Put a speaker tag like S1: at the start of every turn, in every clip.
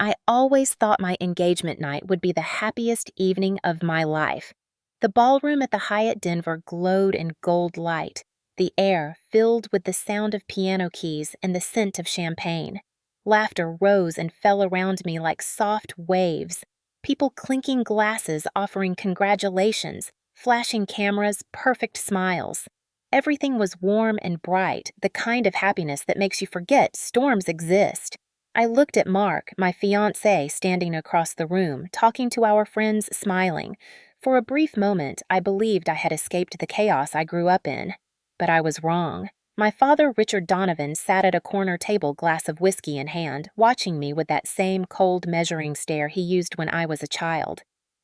S1: I always thought my engagement night would be the happiest evening of my life. The ballroom at the Hyatt Denver glowed in gold light, the air filled with the sound of piano keys and the scent of champagne. Laughter rose and fell around me like soft waves. People clinking glasses offering congratulations, flashing cameras, perfect smiles. Everything was warm and bright, the kind of happiness that makes you forget storms exist. I looked at Mark, my fiancé, standing across the room, talking to our friends, smiling. For a brief moment, I believed I had escaped the chaos I grew up in. But I was wrong. My father, Richard Donovan, sat at a corner table, glass of whiskey in hand, watching me with that same cold measuring stare he used when I was a child.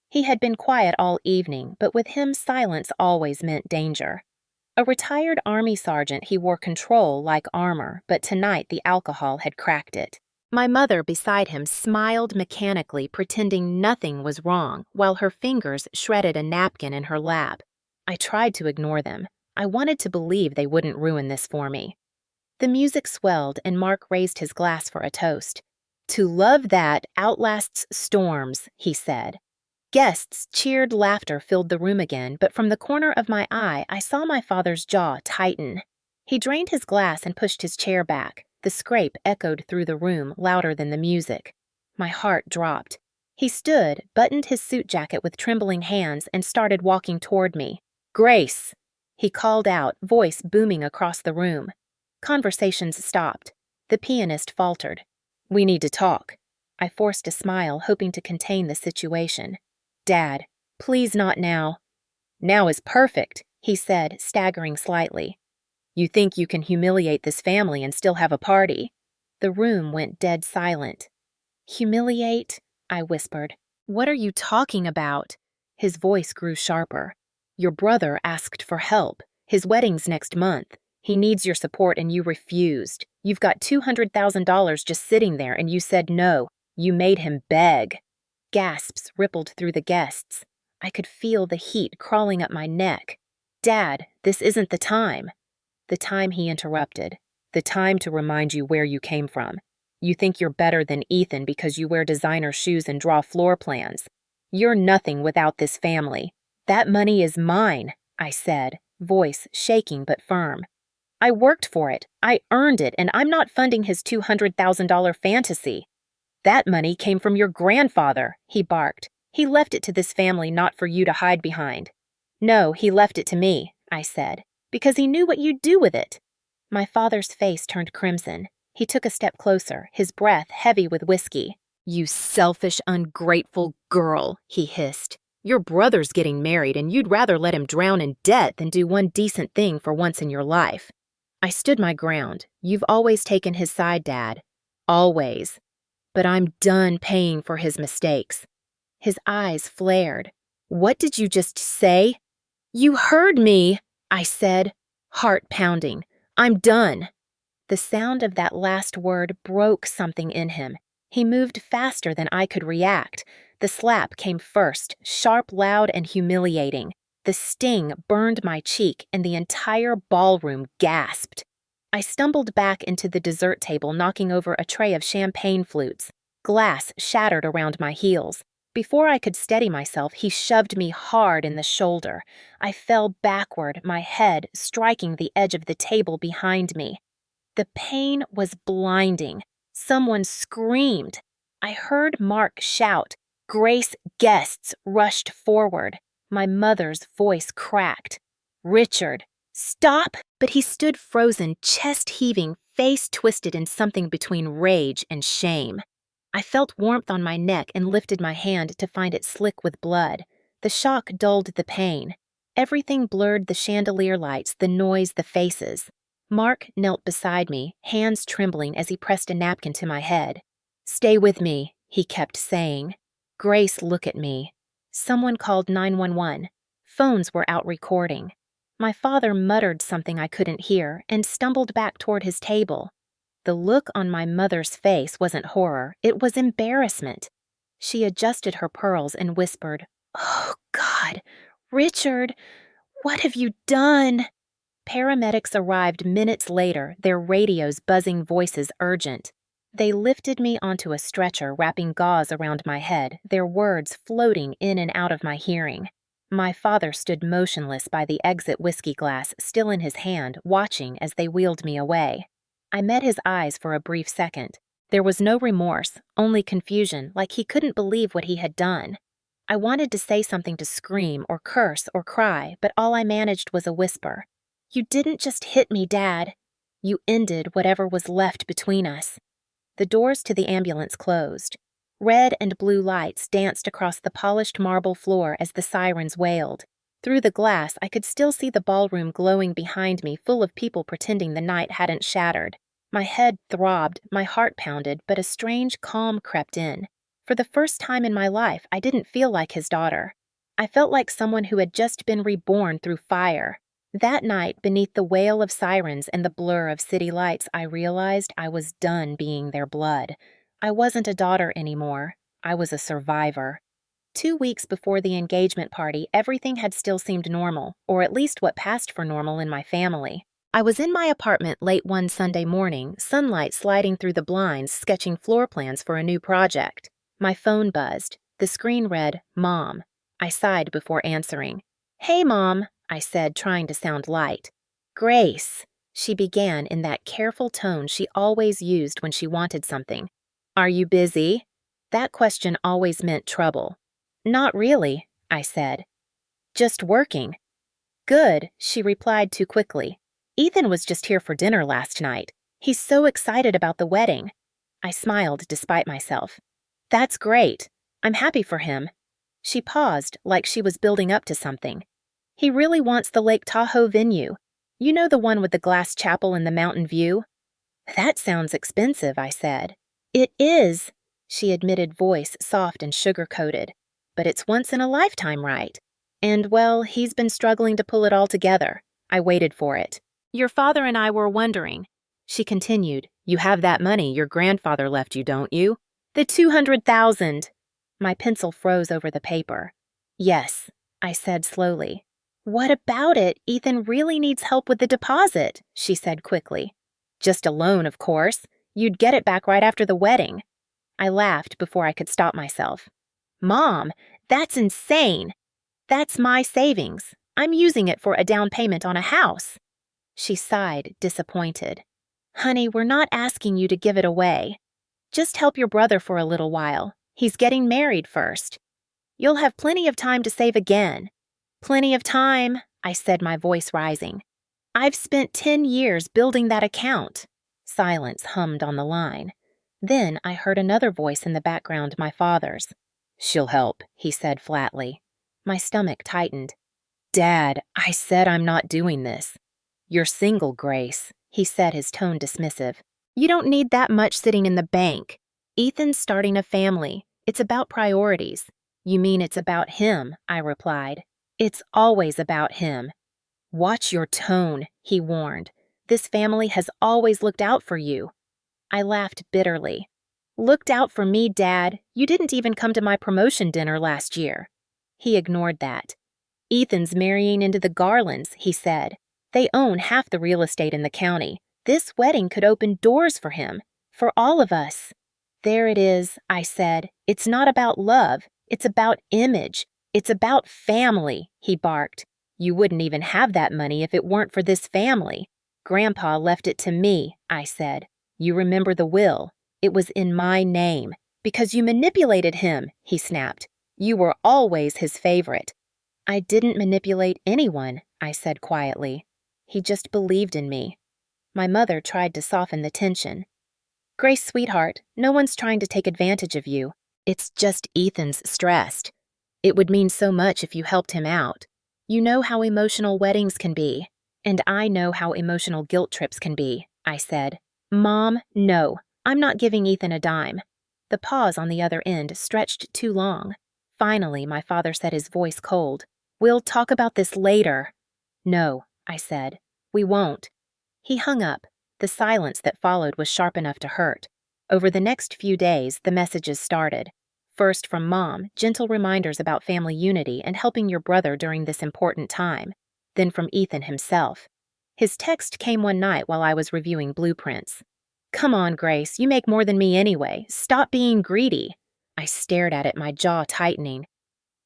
S1: He had been quiet all evening, but with him silence always meant danger. A retired Army sergeant, he wore control like armor, but tonight the alcohol had cracked it. My mother beside him smiled mechanically, pretending nothing was wrong, while her fingers shredded a napkin in her lap. I tried to ignore them. I wanted to believe they wouldn't ruin this for me. The music swelled, and Mark raised his glass for a toast. "To love that outlasts storms," he said. Guests cheered, laughter filled the room again, but from the corner of my eye, I saw my father's jaw tighten. He drained his glass and pushed his chair back. The scrape echoed through the room, louder than the music. My heart dropped. He stood, buttoned his suit jacket with trembling hands, and started walking toward me. "Grace!" he called out, voice booming across the room. Conversations stopped. The pianist faltered. "We need to talk." I forced a smile, hoping to contain the situation. "Dad, please not now." "Now is perfect," he said, staggering slightly. "You think you can humiliate this family and still have a party?" The room went dead silent. "Humiliate?" I whispered. "What are you talking about?" His voice grew sharper. "Your brother asked for help. His wedding's next month. He needs your support and you refused. You've got $200,000 just sitting there and you said no. You made him beg." Gasps rippled through the guests. I could feel the heat crawling up my neck. "Dad, this isn't the time." The time, he interrupted. "The time to remind you where you came from. You think you're better than Ethan because you wear designer shoes and draw floor plans. You're nothing without this family. That money is mine," I said, voice shaking but firm. "I worked for it. I earned it, and I'm not funding his $200,000 fantasy." "That money came from your grandfather," he barked. "He left it to this family, not for you to hide behind." "No, he left it to me," I said, "because he knew what you'd do with it." My father's face turned crimson. He took a step closer, his breath heavy with whiskey. "You selfish, ungrateful girl," he hissed. "Your brother's getting married, and you'd rather let him drown in debt than do one decent thing for once in your life." I stood my ground. "You've always taken his side, Dad. Always. But I'm done paying for his mistakes." His eyes flared. "What did you just say?" "You heard me," I said, heart pounding. "I'm done." The sound of that last word broke something in him. He moved faster than I could react. The slap came first, sharp, loud, and humiliating. The sting burned my cheek, and the entire ballroom gasped. I stumbled back into the dessert table, knocking over a tray of champagne flutes. Glass shattered around my heels. Before I could steady myself, he shoved me hard in the shoulder. I fell backward, my head striking the edge of the table behind me. The pain was blinding. Someone screamed. I heard Mark shout. Grace guests rushed forward. My mother's voice cracked. "Richard, stop!" But he stood frozen, chest heaving, face twisted in something between rage and shame. I felt warmth on my neck and lifted my hand to find it slick with blood. The shock dulled the pain. Everything blurred: the chandelier lights, the noise, the faces. Mark knelt beside me, hands trembling as he pressed a napkin to my head. "Stay with me," he kept saying. "Grace, look at me." Someone called 911. Phones were out recording. My father muttered something I couldn't hear and stumbled back toward his table. The look on my mother's face wasn't horror, it was embarrassment. She adjusted her pearls and whispered, "Oh, God, Richard, what have you done?" Paramedics arrived minutes later, their radios buzzing, voices urgent. They lifted me onto a stretcher, wrapping gauze around my head, their words floating in and out of my hearing. My father stood motionless by the exit whiskey glass, still in his hand, watching as they wheeled me away. I met his eyes for a brief second. There was no remorse, only confusion, like he couldn't believe what he had done. I wanted to say something, to scream or curse or cry, but all I managed was a whisper. "You didn't just hit me, Dad. You ended whatever was left between us." The doors to the ambulance closed. Red and blue lights danced across the polished marble floor as the sirens wailed. Through the glass, I could still see the ballroom glowing behind me, full of people pretending the night hadn't shattered. My head throbbed, my heart pounded, but a strange calm crept in. For the first time in my life, I didn't feel like his daughter. I felt like someone who had just been reborn through fire. That night, beneath the wail of sirens and the blur of city lights, I realized I was done being their blood. I wasn't a daughter anymore. I was a survivor. 2 weeks before the engagement party, everything had still seemed normal, or at least what passed for normal in my family. I was in my apartment late one Sunday morning, sunlight sliding through the blinds, sketching floor plans for a new project. My phone buzzed. The screen read, "Mom." I sighed before answering. "Hey, Mom," I said, trying to sound light. "Grace," she began in that careful tone she always used when she wanted something. "Are you busy?" That question always meant trouble. "Not really," I said. "Just working." "Good," she replied too quickly. "Ethan was just here for dinner last night. He's so excited about the wedding." I smiled despite myself. "That's great. I'm happy for him." She paused, like she was building up to something. "He really wants the Lake Tahoe venue. You know, the one with the glass chapel and the mountain view?" "That sounds expensive," I said. "It is," she admitted, voice soft and sugar-coated. "But it's once in a lifetime, right? And, well, he's been struggling to pull it all together." I waited for it. "Your father and I were wondering," she continued. "You have that money your grandfather left you, don't you? The $200,000. My pencil froze over the paper. "Yes," I said slowly. "What about it? Ethan really needs help with the deposit," she said quickly. "Just a loan, of course. You'd get it back right after the wedding." I laughed before I could stop myself. "Mom, that's insane. That's my savings. I'm using it for a down payment on a house." She sighed, disappointed. "Honey, we're not asking you to give it away. Just help your brother for a little while. He's getting married first. You'll have plenty of time to save again." "Plenty of time," I said, my voice rising. "I've spent 10 years building that account." Silence hummed on the line. Then I heard another voice in the background, my father's. "She'll help," he said flatly. My stomach tightened. "Dad, I said I'm not doing this." "You're single, Grace," he said, his tone dismissive. "You don't need that much sitting in the bank. Ethan's starting a family. It's about priorities." "You mean it's about him," I replied. "It's always about him." "Watch your tone," he warned. "This family has always looked out for you." I laughed bitterly. "Looked out for me, Dad? You didn't even come to my promotion dinner last year." He ignored that. "Ethan's marrying into the Garlands," he said. "They own half the real estate in the county. This wedding could open doors for him, for all of us." "There it is," I said. "It's not about love. It's about image. It's about family," he barked. "You wouldn't even have that money if it weren't for this family." "Grandpa left it to me," I said. "You remember the will? It was in my name." "Because you manipulated him," he snapped. "You were always his favorite." "I didn't manipulate anyone," I said quietly. "He just believed in me." My mother tried to soften the tension. "Grace, sweetheart, no one's trying to take advantage of you. It's just Ethan's stressed. It would mean so much if you helped him out. You know how emotional weddings can be. And I know how emotional guilt trips can be," I said. "Mom, no, I'm not giving Ethan a dime." The pause on the other end stretched too long. Finally, my father said, his voice cold. "We'll talk about this later." "No," I said. "We won't." He hung up. The silence that followed was sharp enough to hurt. Over the next few days, the messages started. First from Mom, gentle reminders about family unity and helping your brother during this important time. Then from Ethan himself. His text came one night while I was reviewing blueprints. Come on, Grace, you make more than me anyway. Stop being greedy. I stared at it, my jaw tightening.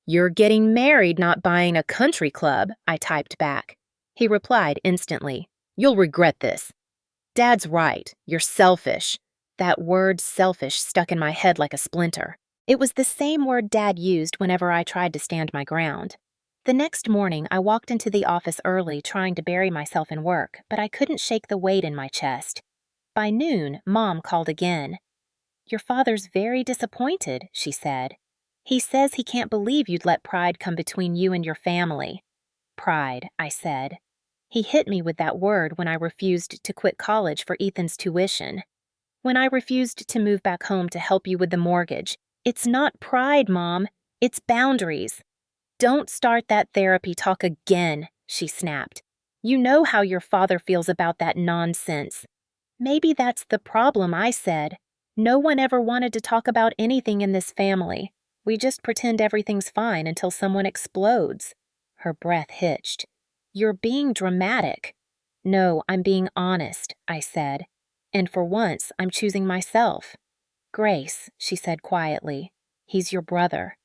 S1: You're getting married, not buying a country club, I typed back. He replied instantly. You'll regret this. Dad's right. You're selfish. That word selfish stuck in my head like a splinter. It was the same word Dad used whenever I tried to stand my ground. The next morning, I walked into the office early trying to bury myself in work, but I couldn't shake the weight in my chest. By noon, Mom called again. Your father's very disappointed, she said. He says he can't believe you'd let pride come between you and your family. Pride, I said. He hit me with that word when I refused to quit college for Ethan's tuition. When I refused to move back home to help you with the mortgage. It's not pride, Mom. It's boundaries. Don't start that therapy talk again, she snapped. You know how your father feels about that nonsense. Maybe that's the problem, I said. No one ever wanted to talk about anything in this family. We just pretend everything's fine until someone explodes. Her breath hitched. You're being dramatic. No, I'm being honest, I said. And for once, I'm choosing myself. Grace, she said quietly, he's your brother.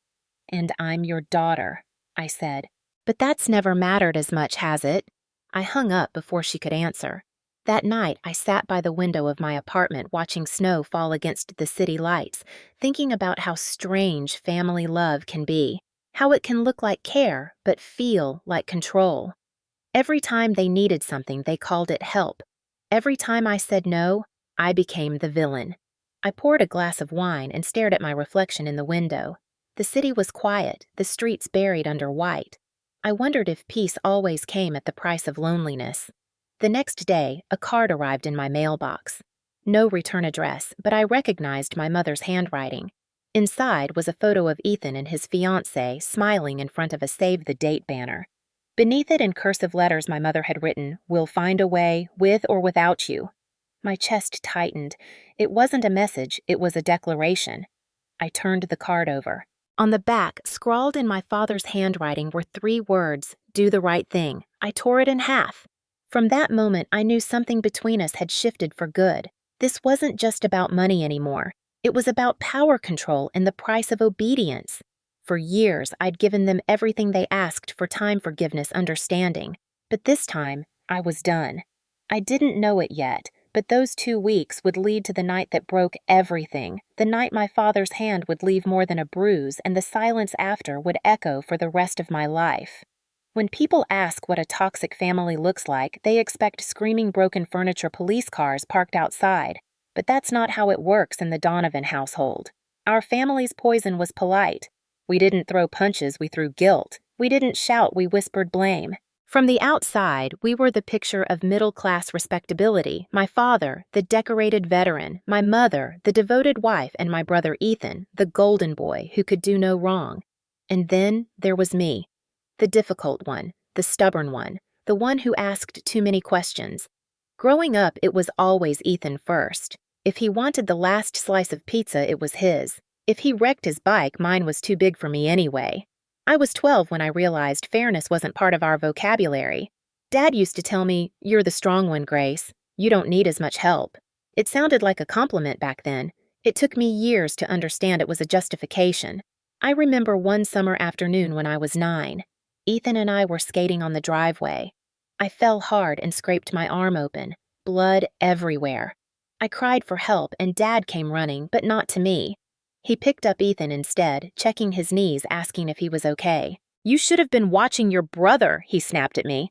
S1: And I'm your daughter, I said. But that's never mattered as much, has it? I hung up before she could answer. That night, I sat by the window of my apartment watching snow fall against the city lights, thinking about how strange family love can be, how it can look like care but feel like control. Every time they needed something, they called it help. Every time I said no, I became the villain. I poured a glass of wine and stared at my reflection in the window. The city was quiet, the streets buried under white. I wondered if peace always came at the price of loneliness. The next day, a card arrived in my mailbox. No return address, but I recognized my mother's handwriting. Inside was a photo of Ethan and his fiancée smiling in front of a Save the Date banner. Beneath it in cursive letters my mother had written, "We'll find a way, with or without you." My chest tightened. It wasn't a message, it was a declaration. I turned the card over. On the back, scrawled in my father's handwriting, were 3 words, "Do the right thing." I tore it in half. From that moment, I knew something between us had shifted for good. This wasn't just about money anymore. It was about power control and the price of obedience. For years, I'd given them everything they asked for time, forgiveness, understanding. But this time, I was done. I didn't know it yet, but those 2 weeks would lead to the night that broke everything, the night my father's hand would leave more than a bruise and the silence after would echo for the rest of my life. When people ask what a toxic family looks like, they expect screaming broken furniture police cars parked outside. But that's not how it works in the Donovan household. Our family's poison was polite. We didn't throw punches, we threw guilt. We didn't shout, we whispered blame. From the outside, we were the picture of middle-class respectability. My father, the decorated veteran, my mother, the devoted wife, and my brother Ethan, the golden boy who could do no wrong. And then there was me. The difficult one, the stubborn one, the one who asked too many questions. Growing up, it was always Ethan first. If he wanted the last slice of pizza, it was his. If he wrecked his bike, mine was too big for me anyway. I was 12 when I realized fairness wasn't part of our vocabulary. Dad used to tell me, "You're the strong one, Grace. You don't need as much help." It sounded like a compliment back then. It took me years to understand it was a justification. I remember one summer afternoon when I was 9. Ethan and I were skating on the driveway. I fell hard and scraped my arm open, blood everywhere. I cried for help and Dad came running, but not to me. He picked up Ethan instead, checking his knees, asking if he was okay. "You should have been watching your brother," he snapped at me.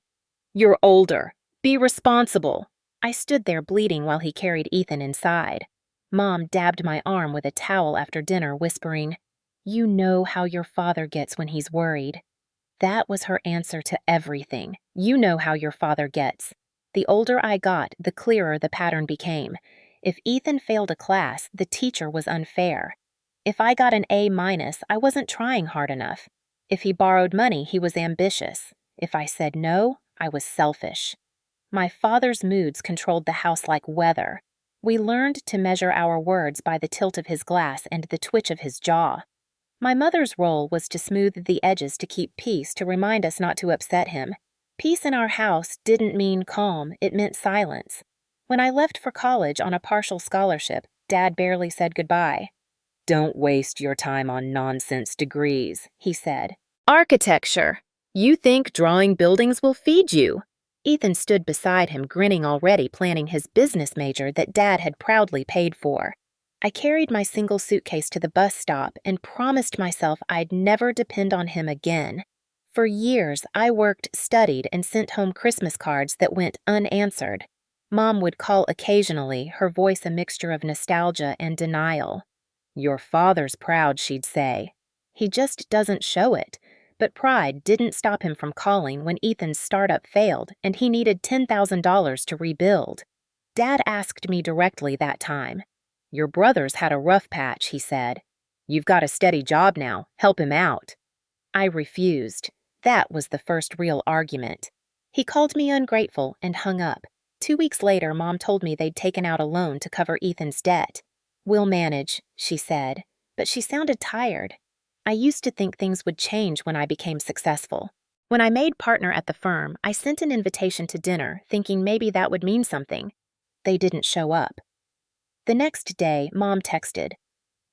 S1: "You're older. Be responsible." I stood there bleeding while he carried Ethan inside. Mom dabbed my arm with a towel after dinner, whispering, "You know how your father gets when he's worried." That was her answer to everything. You know how your father gets. The older I got, the clearer the pattern became. If Ethan failed a class, the teacher was unfair. If I got an A-, I wasn't trying hard enough. If he borrowed money, he was ambitious. If I said no, I was selfish. My father's moods controlled the house like weather. We learned to measure our words by the tilt of his glass and the twitch of his jaw. My mother's role was to smooth the edges to keep peace, to remind us not to upset him. Peace in our house didn't mean calm, it meant silence. When I left for college on a partial scholarship, Dad barely said goodbye. "Don't waste your time on nonsense degrees," he said. "Architecture. You think drawing buildings will feed you?" Ethan stood beside him, grinning already, planning his business major that Dad had proudly paid for. I carried my single suitcase to the bus stop and promised myself I'd never depend on him again. For years, I worked, studied, and sent home Christmas cards that went unanswered. Mom would call occasionally, her voice a mixture of nostalgia and denial. "Your father's proud," she'd say. "He just doesn't show it." But pride didn't stop him from calling when Ethan's startup failed and he needed $10,000 to rebuild. Dad asked me directly that time. "Your brother's had a rough patch," he said. "You've got a steady job now. Help him out." I refused. That was the first real argument. He called me ungrateful and hung up. 2 weeks later, Mom told me they'd taken out a loan to cover Ethan's debt. "We'll manage," she said, but she sounded tired. I used to think things would change when I became successful. When I made partner at the firm, I sent an invitation to dinner, thinking maybe that would mean something. They didn't show up. The next day, Mom texted,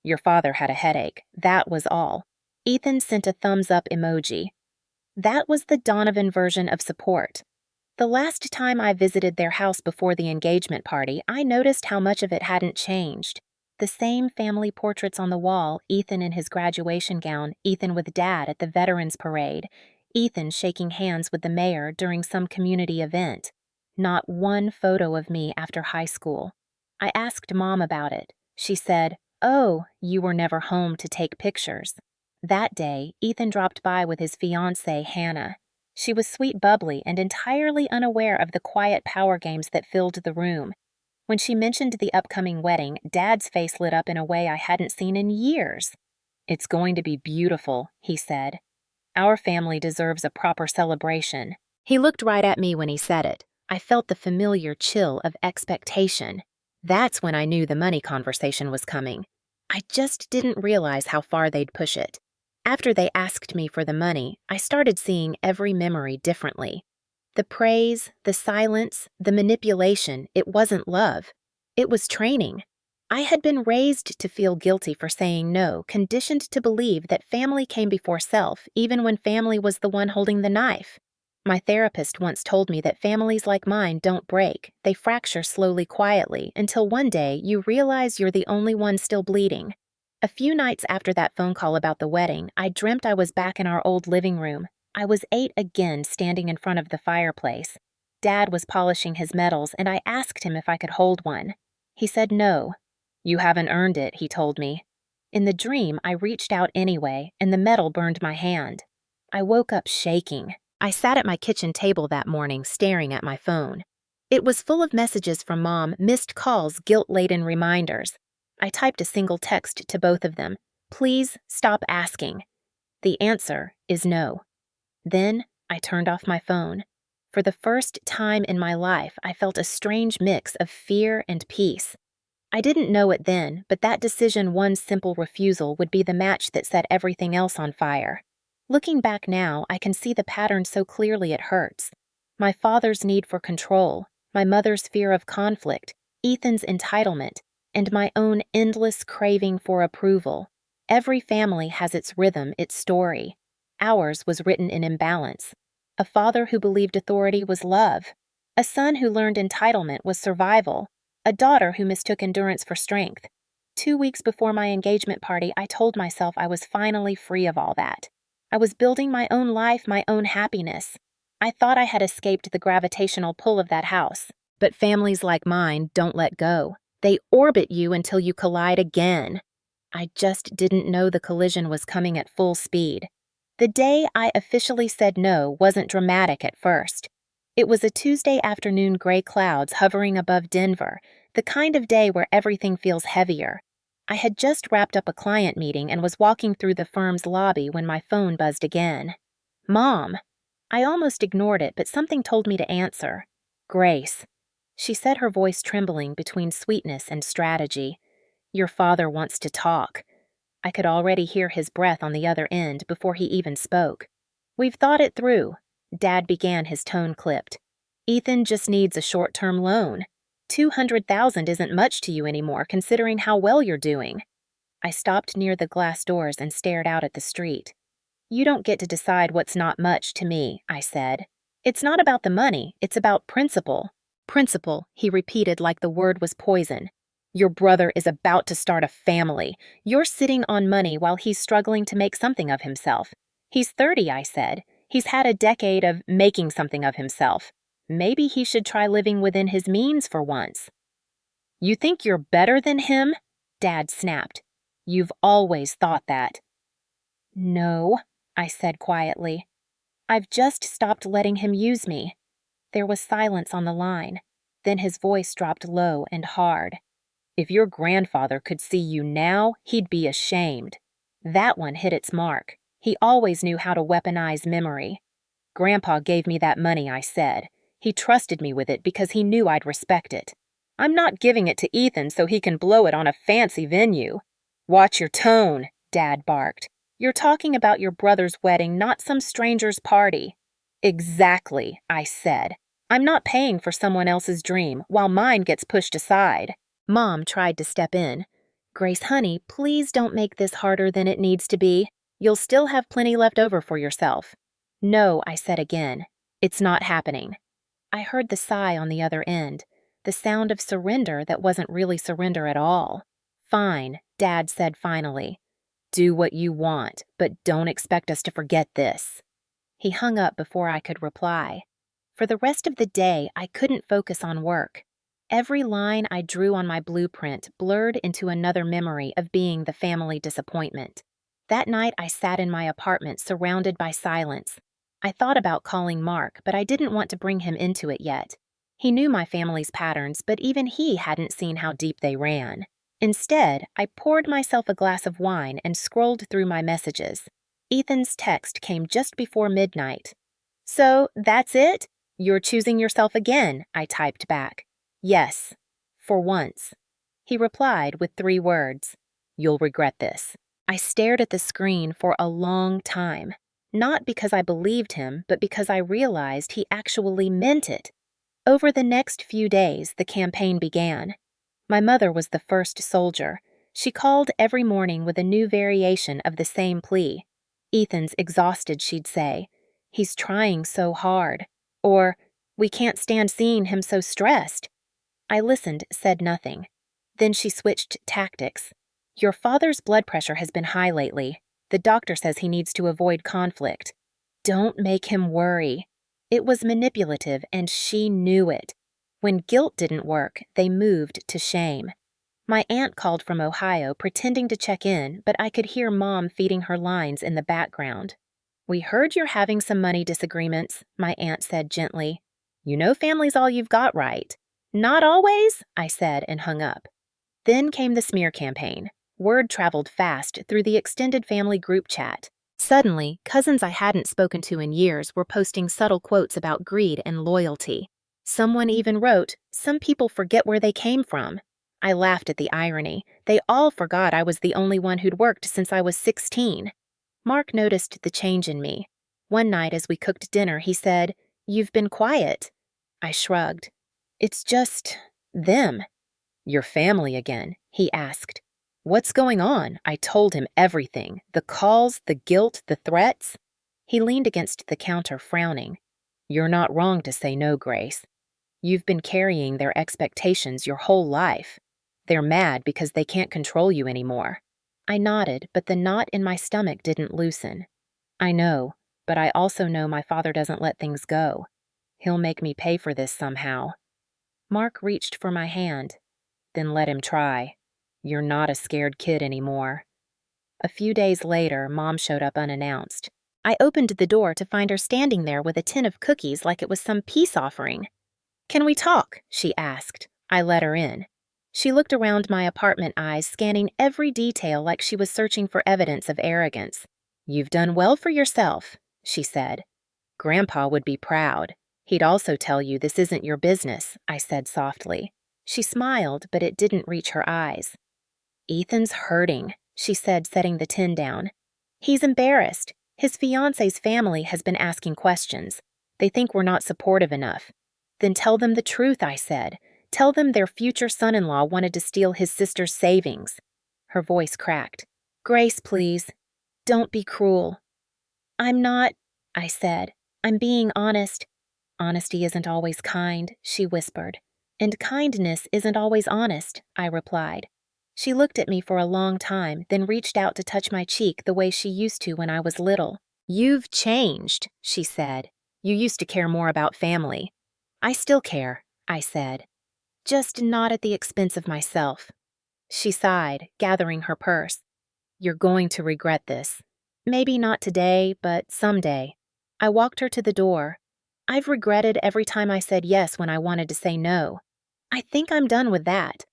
S1: "Your father had a headache. That was all." Ethan sent a thumbs-up emoji. That was the Donovan version of support. The last time I visited their house before the engagement party, I noticed how much of it hadn't changed. The same family portraits on the wall, Ethan in his graduation gown, Ethan with Dad at the Veterans Parade, Ethan shaking hands with the mayor during some community event. Not one photo of me after high school. I asked Mom about it. She said, "Oh, you were never home to take pictures." That day, Ethan dropped by with his fiancée, Hannah. She was sweet bubbly and entirely unaware of the quiet power games that filled the room. When she mentioned the upcoming wedding, Dad's face lit up in a way I hadn't seen in years. "It's going to be beautiful," he said. "Our family deserves a proper celebration." He looked right at me when he said it. I felt the familiar chill of expectation. That's when I knew the money conversation was coming. I just didn't realize how far they'd push it. After they asked me for the money, I started seeing every memory differently. The praise, the silence, the manipulation, it wasn't love. It was training. I had been raised to feel guilty for saying no, conditioned to believe that family came before self, even when family was the one holding the knife. My therapist once told me that families like mine don't break. They fracture slowly, quietly, until one day you realize you're the only one still bleeding. A few nights after that phone call about the wedding, I dreamt I was back in our old living room. I was 8 again, standing in front of the fireplace. Dad was polishing his medals, and I asked him if I could hold one. He said no. "You haven't earned it," he told me. In the dream, I reached out anyway, and the metal burned my hand. I woke up shaking. I sat at my kitchen table that morning, staring at my phone. It was full of messages from Mom, missed calls, guilt-laden reminders. I typed a single text to both of them. "Please stop asking." The answer is no. Then I turned off my phone. For the first time in my life, I felt a strange mix of fear and peace. I didn't know it then, but that decision, one simple refusal, would be the match that set everything else on fire. Looking back now, I can see the pattern so clearly it hurts. My father's need for control, my mother's fear of conflict, Ethan's entitlement, and my own endless craving for approval. Every family has its rhythm, its story. Ours was written in imbalance. A father who believed authority was love. A son who learned entitlement was survival. A daughter who mistook endurance for strength. 2 weeks before my engagement party, I told myself I was finally free of all that. I was building my own life, my own happiness. I thought I had escaped the gravitational pull of that house. But families like mine don't let go. They orbit you until you collide again. I just didn't know the collision was coming at full speed. The day I officially said no wasn't dramatic at first. It was a Tuesday afternoon, gray clouds hovering above Denver, the kind of day where everything feels heavier. I had just wrapped up a client meeting and was walking through the firm's lobby when my phone buzzed again. "Mom." I almost ignored it, but something told me to answer. "Grace." She said, her voice trembling between sweetness and strategy. "Your father wants to talk." I could already hear his breath on the other end before he even spoke. "We've thought it through." Dad began, his tone clipped. "Ethan just needs a short-term loan. $200,000 isn't much to you anymore considering how well you're doing. I stopped near the glass doors and stared out at the street. You don't get to decide what's not much to me, I said. It's not about the money, it's about principle. Principle, he repeated like the word was poison. Your brother is about to start a family. You're sitting on money while he's struggling to make something of himself. He's 30, I said. He's had a decade of making something of himself. Maybe he should try living within his means for once. You think you're better than him? Dad snapped. You've always thought that. No, I said quietly. I've just stopped letting him use me. There was silence on the line. Then his voice dropped low and hard. If your grandfather could see you now, he'd be ashamed. That one hit its mark. He always knew how to weaponize memory. Grandpa gave me that money, I said. He trusted me with it because he knew I'd respect it. I'm not giving it to Ethan so he can blow it on a fancy venue. Watch your tone, Dad barked. You're talking about your brother's wedding, not some stranger's party. Exactly, I said. I'm not paying for someone else's dream while mine gets pushed aside. Mom tried to step in. Grace, honey, please don't make this harder than it needs to be. You'll still have plenty left over for yourself. No, I said again. It's not happening. I heard the sigh on the other end, the sound of surrender that wasn't really surrender at all. Fine, Dad said finally. Do what you want, but don't expect us to forget this. He hung up before I could reply. For the rest of the day, I couldn't focus on work. Every line I drew on my blueprint blurred into another memory of being the family disappointment. That night, I sat in my apartment surrounded by silence. I thought about calling Mark, but I didn't want to bring him into it yet. He knew my family's patterns, but even he hadn't seen how deep they ran. Instead, I poured myself a glass of wine and scrolled through my messages. Ethan's text came just before midnight. So, that's it? You're choosing yourself again, I typed back. Yes, for once. He replied with 3 words. You'll regret this. I stared at the screen for a long time. Not because I believed him, but because I realized he actually meant it. Over the next few days, the campaign began. My mother was the first soldier. She called every morning with a new variation of the same plea. Ethan's exhausted, she'd say. He's trying so hard. Or, we can't stand seeing him so stressed. I listened, said nothing. Then she switched tactics. Your father's blood pressure has been high lately. The doctor says he needs to avoid conflict. Don't make him worry. It was manipulative, and she knew it. When guilt didn't work, they moved to shame. My aunt called from Ohio, pretending to check in, but I could hear Mom feeding her lines in the background. We heard you're having some money disagreements, my aunt said gently. You know family's all you've got, right? Not always, I said and hung up. Then came the smear campaign. Word traveled fast through the extended family group chat. Suddenly, cousins I hadn't spoken to in years were posting subtle quotes about greed and loyalty. Someone even wrote, "Some people forget where they came from." I laughed at the irony. They all forgot I was the only one who'd worked since I was 16. Mark noticed the change in me. One night as we cooked dinner, he said, "You've been quiet." I shrugged. It's just them. Your family again, he asked. What's going on? I told him everything. The calls, the guilt, the threats. He leaned against the counter, frowning. You're not wrong to say no, Grace. You've been carrying their expectations your whole life. They're mad because they can't control you anymore. I nodded, but the knot in my stomach didn't loosen. I know, but I also know my father doesn't let things go. He'll make me pay for this somehow. Mark reached for my hand. Then let him try. You're not a scared kid anymore. A few days later, Mom showed up unannounced. I opened the door to find her standing there with a tin of cookies like it was some peace offering. Can we talk? She asked. I let her in. She looked around my apartment, eyes scanning every detail like she was searching for evidence of arrogance. You've done well for yourself, she said. Grandpa would be proud. He'd also tell you this isn't your business, I said softly. She smiled, but it didn't reach her eyes. Ethan's hurting, she said, setting the tin down. He's embarrassed. His fiancé's family has been asking questions. They think we're not supportive enough. Then tell them the truth, I said. Tell them their future son-in-law wanted to steal his sister's savings." Her voice cracked. "Grace, please. Don't be cruel." "I'm not," I said. "I'm being honest." "Honesty isn't always kind," she whispered. "And kindness isn't always honest," I replied. She looked at me for a long time, then reached out to touch my cheek the way she used to when I was little. "You've changed," she said. "You used to care more about family." "I still care," I said. "Just not at the expense of myself." She sighed, gathering her purse. "You're going to regret this. Maybe not today, but someday." I walked her to the door. "I've regretted every time I said yes when I wanted to say no. I think I'm done with that."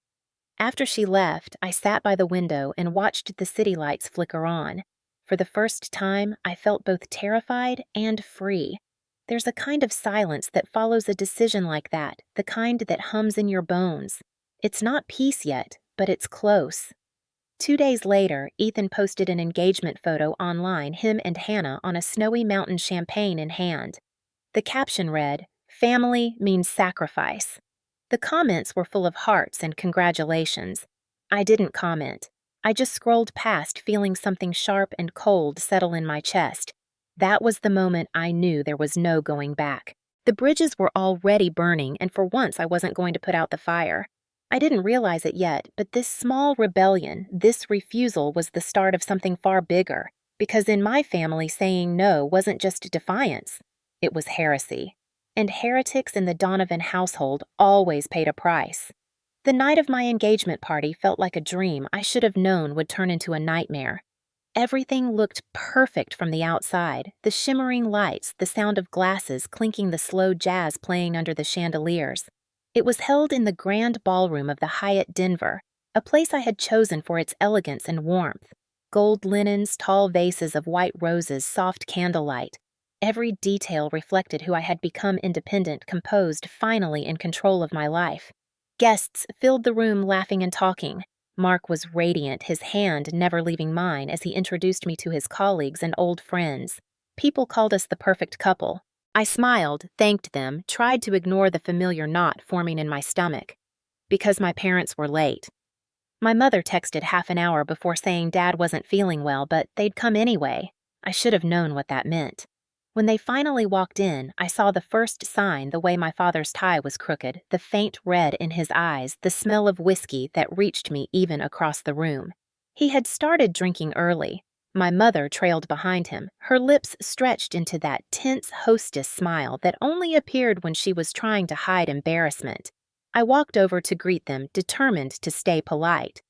S1: After she left, I sat by the window and watched the city lights flicker on. For the first time, I felt both terrified and free. There's a kind of silence that follows a decision like that, the kind that hums in your bones. It's not peace yet, but it's close. 2 days later, Ethan posted an engagement photo online, him and Hannah on a snowy mountain, champagne in hand. The caption read, "Family means sacrifice." The comments were full of hearts and congratulations. I didn't comment. I just scrolled past, feeling something sharp and cold settle in my chest. That was the moment I knew there was no going back. The bridges were already burning, and for once I wasn't going to put out the fire. I didn't realize it yet, but this small rebellion, this refusal, was the start of something far bigger, because in my family saying no wasn't just defiance. It was heresy. And heretics in the Donovan household always paid a price. The night of my engagement party felt like a dream I should have known would turn into a nightmare. Everything looked perfect from the outside, the shimmering lights, the sound of glasses clinking, the slow jazz playing under the chandeliers. It was held in the grand ballroom of the Hyatt Denver, a place I had chosen for its elegance and warmth. Gold linens, tall vases of white roses, soft candlelight. Every detail reflected who I had become, independent, composed, finally in control of my life. Guests filled the room laughing and talking. Mark was radiant, his hand never leaving mine as he introduced me to his colleagues and old friends. People called us the perfect couple. I smiled, thanked them, tried to ignore the familiar knot forming in my stomach. Because my parents were late. My mother texted half an hour before saying Dad wasn't feeling well, but they'd come anyway. I should have known what that meant. When they finally walked in, I saw the first sign, the way my father's tie was crooked, the faint red in his eyes, the smell of whiskey that reached me even across the room. He had started drinking early. My mother trailed behind him, her lips stretched into that tense hostess smile that only appeared when she was trying to hide embarrassment. I walked over to greet them, determined to stay polite.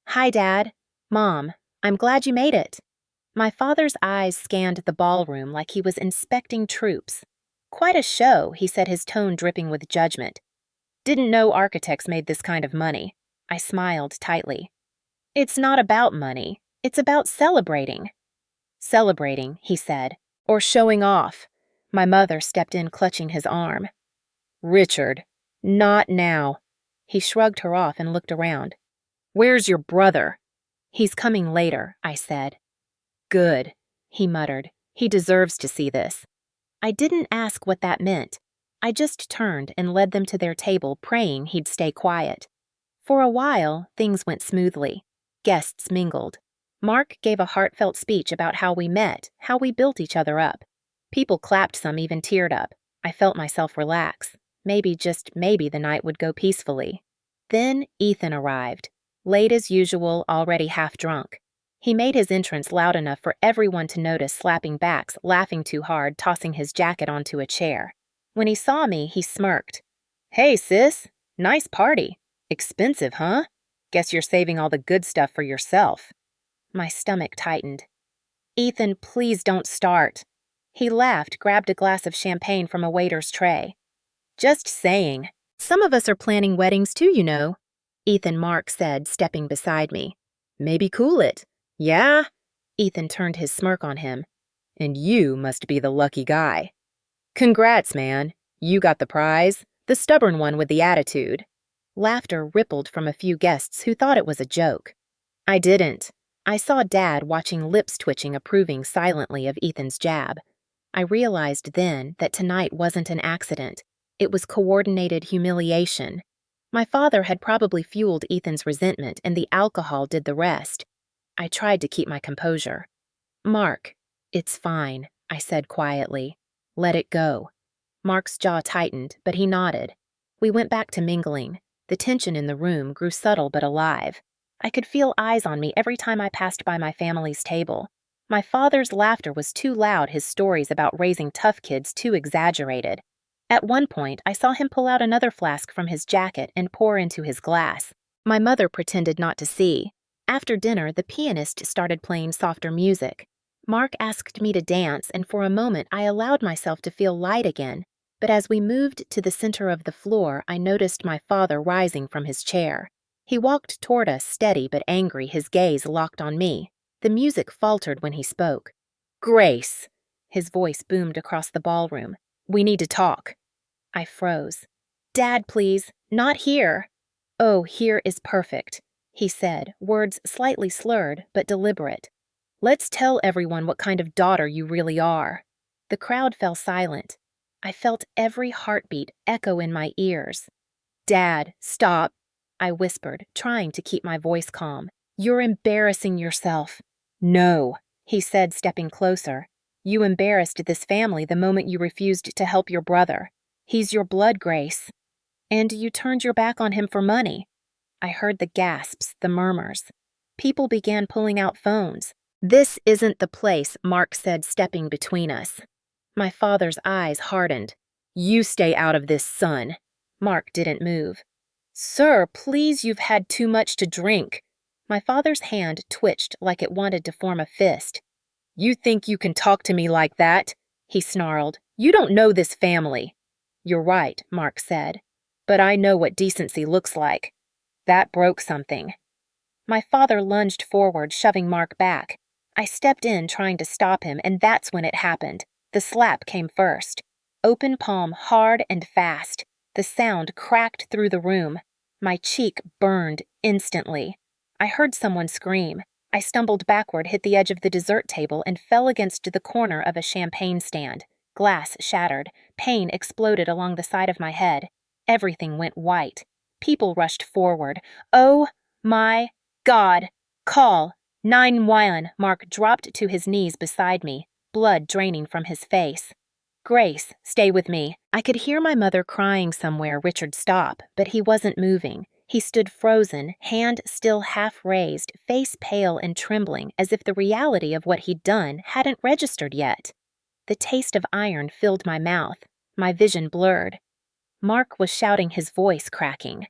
S1: "Hi, Dad. Mom, I'm glad you made it." My father's eyes scanned the ballroom like he was inspecting troops. "Quite a show," he said, his tone dripping with judgment. "Didn't know architects made this kind of money." I smiled tightly. "It's not about money. It's about celebrating." "Celebrating," he said, "or showing off." My mother stepped in, clutching his arm. "Richard, not now." He shrugged her off and looked around. "Where's your brother?" "He's coming later," I said. "Good," he muttered. "He deserves to see this." I didn't ask what that meant. I just turned and led them to their table, praying he'd stay quiet. For a while, things went smoothly. Guests mingled. Mark gave a heartfelt speech about how we met, how we built each other up. People clapped, some even teared up. I felt myself relax. Maybe, just maybe, the night would go peacefully. Then Ethan arrived. Late as usual, already half drunk. He made his entrance loud enough for everyone to notice, slapping backs, laughing too hard, tossing his jacket onto a chair. When he saw me, he smirked. "Hey, sis. Nice party. Expensive, huh? Guess you're saving all the good stuff for yourself." My stomach tightened. "Ethan, please don't start." He laughed, grabbed a glass of champagne from a waiter's tray. "Just saying. Some of us are planning weddings too, you know," Ethan Mark said, stepping beside me. "Maybe cool it." "Yeah?" Ethan turned his smirk on him. "And you must be the lucky guy." "Congrats, man. You got the prize, the stubborn one with the attitude." Laughter rippled from a few guests who thought it was a joke. I didn't. I saw Dad watching, lips twitching, approving silently of Ethan's jab. I realized then that tonight wasn't an accident. It was coordinated humiliation. My father had probably fueled Ethan's resentment, and the alcohol did the rest. I tried to keep my composure. "Mark, it's fine," I said quietly. "Let it go." Mark's jaw tightened, but he nodded. We went back to mingling. The tension in the room grew subtle but alive. I could feel eyes on me every time I passed by my family's table. My father's laughter was too loud, his stories about raising tough kids too exaggerated. At one point, I saw him pull out another flask from his jacket and pour into his glass. My mother pretended not to see. After dinner, the pianist started playing softer music. Mark asked me to dance, and for a moment I allowed myself to feel light again. But as we moved to the center of the floor, I noticed my father rising from his chair. He walked toward us, steady but angry, his gaze locked on me. The music faltered when he spoke. "Grace!" His voice boomed across the ballroom. "We need to talk." I froze. "Dad, please, not here." "Oh, here is perfect," he said, words slightly slurred but deliberate. "Let's tell everyone what kind of daughter you really are." The crowd fell silent. I felt every heartbeat echo in my ears. "Dad, stop," I whispered, trying to keep my voice calm. "You're embarrassing yourself." "No," he said, stepping closer. "You embarrassed this family the moment you refused to help your brother. He's your blood, Grace. And you turned your back on him for money." I heard the gasps, the murmurs. People began pulling out phones. "This isn't the place," Mark said, stepping between us. My father's eyes hardened. "You stay out of this, son." Mark didn't move. "Sir, please, you've had too much to drink." My father's hand twitched like it wanted to form a fist. "You think you can talk to me like that?" he snarled. "You don't know this family." "You're right," Mark said. "But I know what decency looks like." That broke something. My father lunged forward, shoving Mark back. I stepped in, trying to stop him, and that's when it happened. The slap came first. Open palm, hard and fast. The sound cracked through the room. My cheek burned instantly. I heard someone scream. I stumbled backward, hit the edge of the dessert table, and fell against the corner of a champagne stand. Glass shattered. Pain exploded along the side of my head. Everything went white. People rushed forward. "Oh my God! Call 911!" Mark dropped to his knees beside me, blood draining from his face. "Grace, stay with me." I could hear my mother crying somewhere. Richard, stop, but he wasn't moving. He stood frozen, hand still half raised, face pale and trembling, as if the reality of what he'd done hadn't registered yet. The taste of iron filled my mouth. My vision blurred. Mark was shouting, his voice cracking.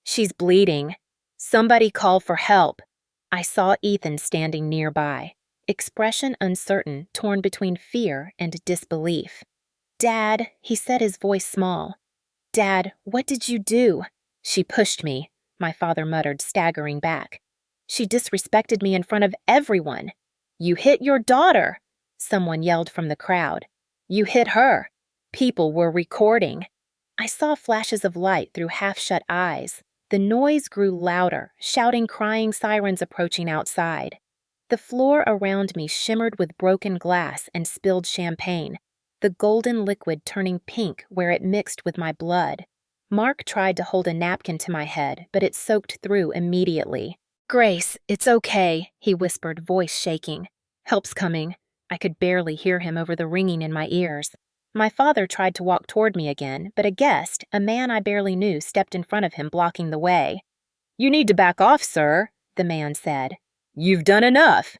S1: "She's bleeding. Somebody call for help." I saw Ethan standing nearby, expression uncertain, torn between fear and disbelief. "Dad," he said, his voice small. "Dad, what did you do?" "She pushed me," my father muttered, staggering back. "She disrespected me in front of everyone." "You hit your daughter," someone yelled from the crowd. "You hit her." People were recording. I saw flashes of light through half-shut eyes. The noise grew louder, shouting, crying sirens approaching outside. The floor around me shimmered with broken glass and spilled champagne, the golden liquid turning pink where it mixed with my blood. Mark tried to hold a napkin to my head, but it soaked through immediately. "Grace, it's okay," he whispered, voice shaking. "Help's coming." I could barely hear him over the ringing in my ears. My father tried to walk toward me again, but a guest, a man I barely knew, stepped in front of him, blocking the way. "You need to back off, sir," the man said. "You've done enough.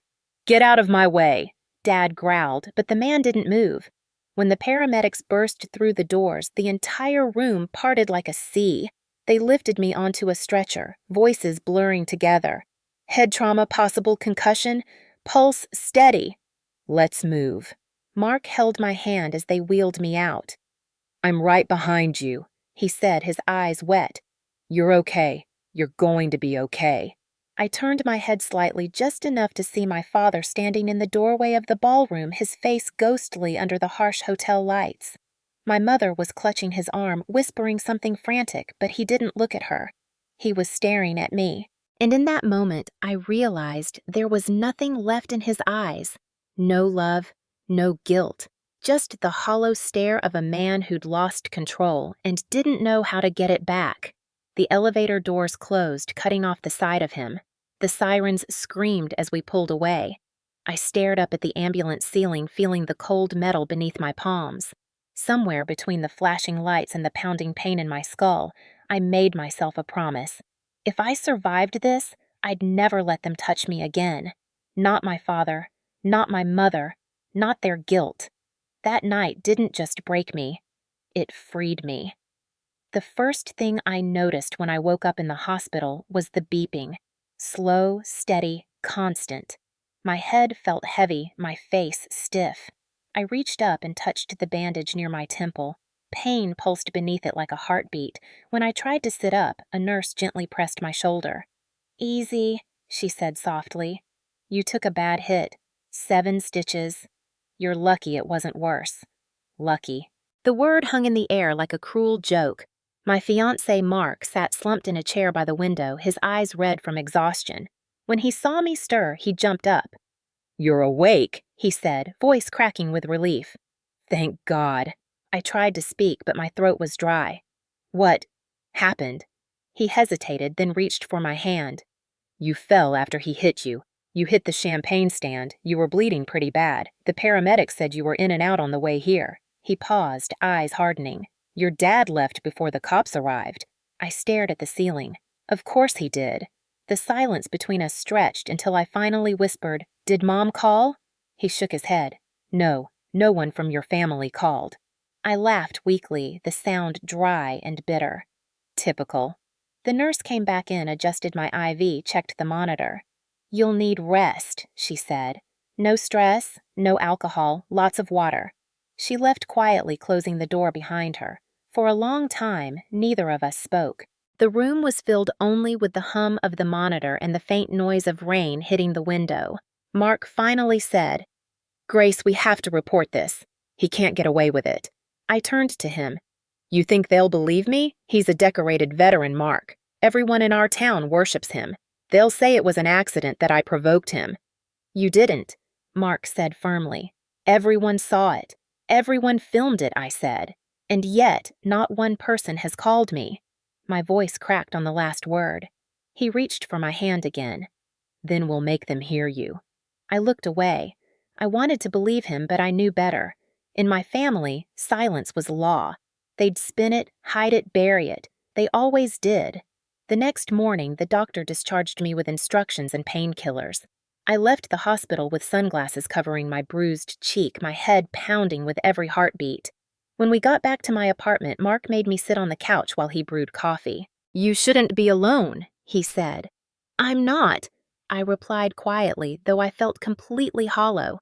S1: Get out of my way." Dad growled, but the man didn't move. When the paramedics burst through the doors, the entire room parted like a sea. They lifted me onto a stretcher, voices blurring together. "Head trauma, possible concussion, pulse steady." "Let's move." Mark held my hand as they wheeled me out. "I'm right behind you," he said, his eyes wet. "You're okay. You're going to be okay." I turned my head slightly, just enough to see my father standing in the doorway of the ballroom, his face ghostly under the harsh hotel lights. My mother was clutching his arm, whispering something frantic, but he didn't look at her. He was staring at me. And in that moment, I realized there was nothing left in his eyes. No love, no guilt, just the hollow stare of a man who'd lost control and didn't know how to get it back. The elevator doors closed, cutting off the side of him. The sirens screamed as we pulled away. I stared up at the ambulance ceiling, feeling the cold metal beneath my palms. Somewhere between the flashing lights and the pounding pain in my skull, I made myself a promise. If I survived this, I'd never let them touch me again. Not my father, not my mother, not their guilt. That night didn't just break me, it freed me. The first thing I noticed when I woke up in the hospital was the beeping. Slow, steady, constant. My head felt heavy, my face stiff. I reached up and touched the bandage near my temple. Pain pulsed beneath it like a heartbeat. When I tried to sit up, a nurse gently pressed my shoulder. "Easy," she said softly. "You took a bad hit. 7 stitches. You're lucky it wasn't worse." Lucky. The word hung in the air like a cruel joke. My fiancé Mark sat slumped in a chair by the window, his eyes red from exhaustion. When he saw me stir, he jumped up. "You're awake," he said, voice cracking with relief. "Thank God." I tried to speak, but my throat was dry. "What happened?" He hesitated, then reached for my hand. "You fell after he hit you. You hit the champagne stand. You were bleeding pretty bad. The paramedics said you were in and out on the way here." He paused, eyes hardening. "Your dad left before the cops arrived." I stared at the ceiling. Of course he did. The silence between us stretched until I finally whispered, "Did Mom call?" He shook his head. "No, no one from your family called." I laughed weakly, the sound dry and bitter. Typical. The nurse came back in, adjusted my IV, checked the monitor. "You'll need rest," she said. "No stress, no alcohol, lots of water." She left quietly, closing the door behind her. For a long time, neither of us spoke. The room was filled only with the hum of the monitor and the faint noise of rain hitting the window. Mark finally said, "Grace, we have to report this. He can't get away with it." I turned to him. "You think they'll believe me? He's a decorated veteran, Mark. Everyone in our town worships him. They'll say it was an accident, that I provoked him." "You didn't," Mark said firmly. "Everyone saw it. Everyone filmed it," I said. "And yet, not one person has called me." My voice cracked on the last word. He reached for my hand again. "Then we'll make them hear you." I looked away. I wanted to believe him, but I knew better. In my family, silence was law. They'd spin it, hide it, bury it. They always did. The next morning, the doctor discharged me with instructions and painkillers. I left the hospital with sunglasses covering my bruised cheek, my head pounding with every heartbeat. When we got back to my apartment, Mark made me sit on the couch while he brewed coffee. "You shouldn't be alone," he said. "I'm not," I replied quietly, though I felt completely hollow.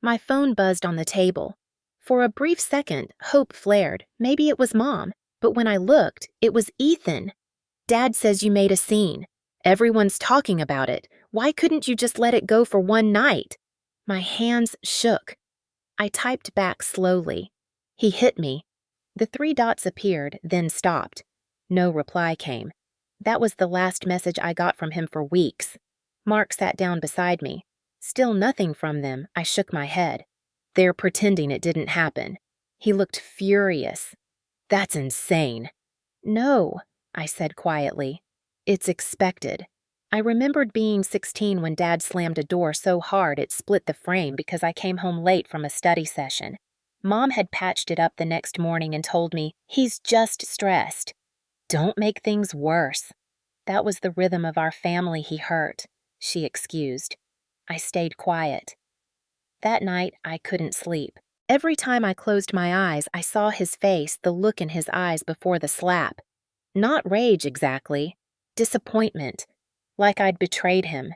S1: My phone buzzed on the table. For a brief second, hope flared. Maybe it was Mom. But when I looked, it was Ethan. "Dad says you made a scene. Everyone's talking about it. Why couldn't you just let it go for one night?" My hands shook. I typed back slowly. "He hit me." The 3 dots appeared, then stopped. No reply came. That was the last message I got from him for weeks. Mark sat down beside me. Still nothing from them. I shook my head. "They're pretending it didn't happen." He looked furious. "That's insane." "No," I said quietly. "It's expected." I remembered being 16 when Dad slammed a door so hard it split the frame because I came home late from a study session. Mom had patched it up the next morning and told me, "He's just stressed." "Don't make things worse." "That was the rhythm of our family he hurt," she excused. I stayed quiet. That night, I couldn't sleep. Every time I closed my eyes, I saw his face, the look in his eyes before the slap. Not rage exactly. Disappointment. Like I'd betrayed him.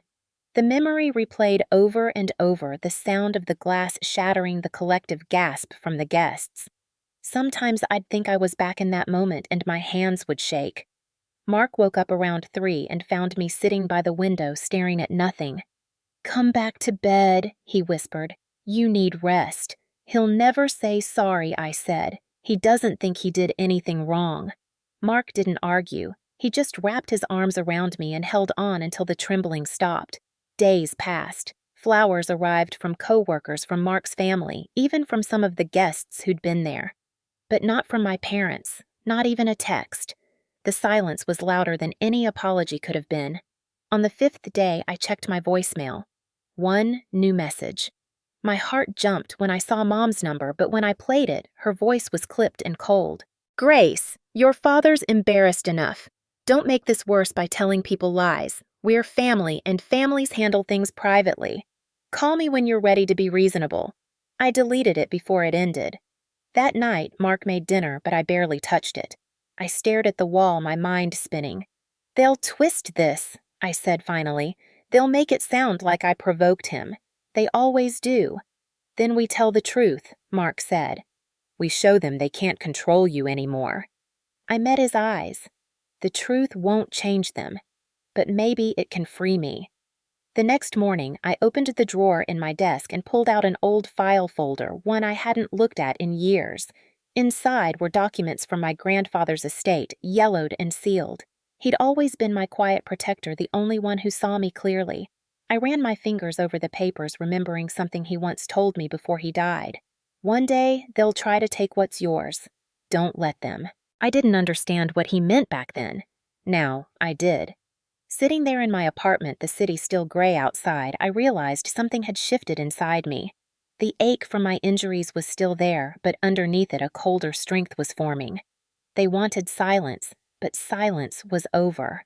S1: The memory replayed over and over, the sound of the glass shattering, the collective gasp from the guests. Sometimes I'd think I was back in that moment and my hands would shake. Mark woke up around 3 and found me sitting by the window staring at nothing. "Come back to bed," he whispered. "You need rest." "He'll never say sorry," I said. "He doesn't think he did anything wrong." Mark didn't argue. He just wrapped his arms around me and held on until the trembling stopped. Days passed. Flowers arrived from co-workers from Mark's family, even from some of the guests who'd been there. But not from my parents, not even a text. The silence was louder than any apology could have been. On the 5th day, I checked my voicemail. One new message. My heart jumped when I saw Mom's number, but when I played it, her voice was clipped and cold. Grace, your father's embarrassed enough. Don't make this worse by telling people lies. We're family, and families handle things privately. Call me when you're ready to be reasonable. I deleted it before it ended. That night, Mark made dinner, but I barely touched it. I stared at the wall, my mind spinning. They'll twist this, I said finally. They'll make it sound like I provoked him. They always do. Then we tell the truth, Mark said. We show them they can't control you anymore. I met his eyes. The truth won't change them, but maybe it can free me. The next morning, I opened the drawer in my desk and pulled out an old file folder, one I hadn't looked at in years. Inside were documents from my grandfather's estate, yellowed and sealed. He'd always been my quiet protector, the only one who saw me clearly. I ran my fingers over the papers, remembering something he once told me before he died. One day, they'll try to take what's yours. Don't let them. I didn't understand what he meant back then. Now, I did. Sitting there in my apartment, the city still gray outside, I realized something had shifted inside me. The ache from my injuries was still there, but underneath it a colder strength was forming. They wanted silence, but silence was over.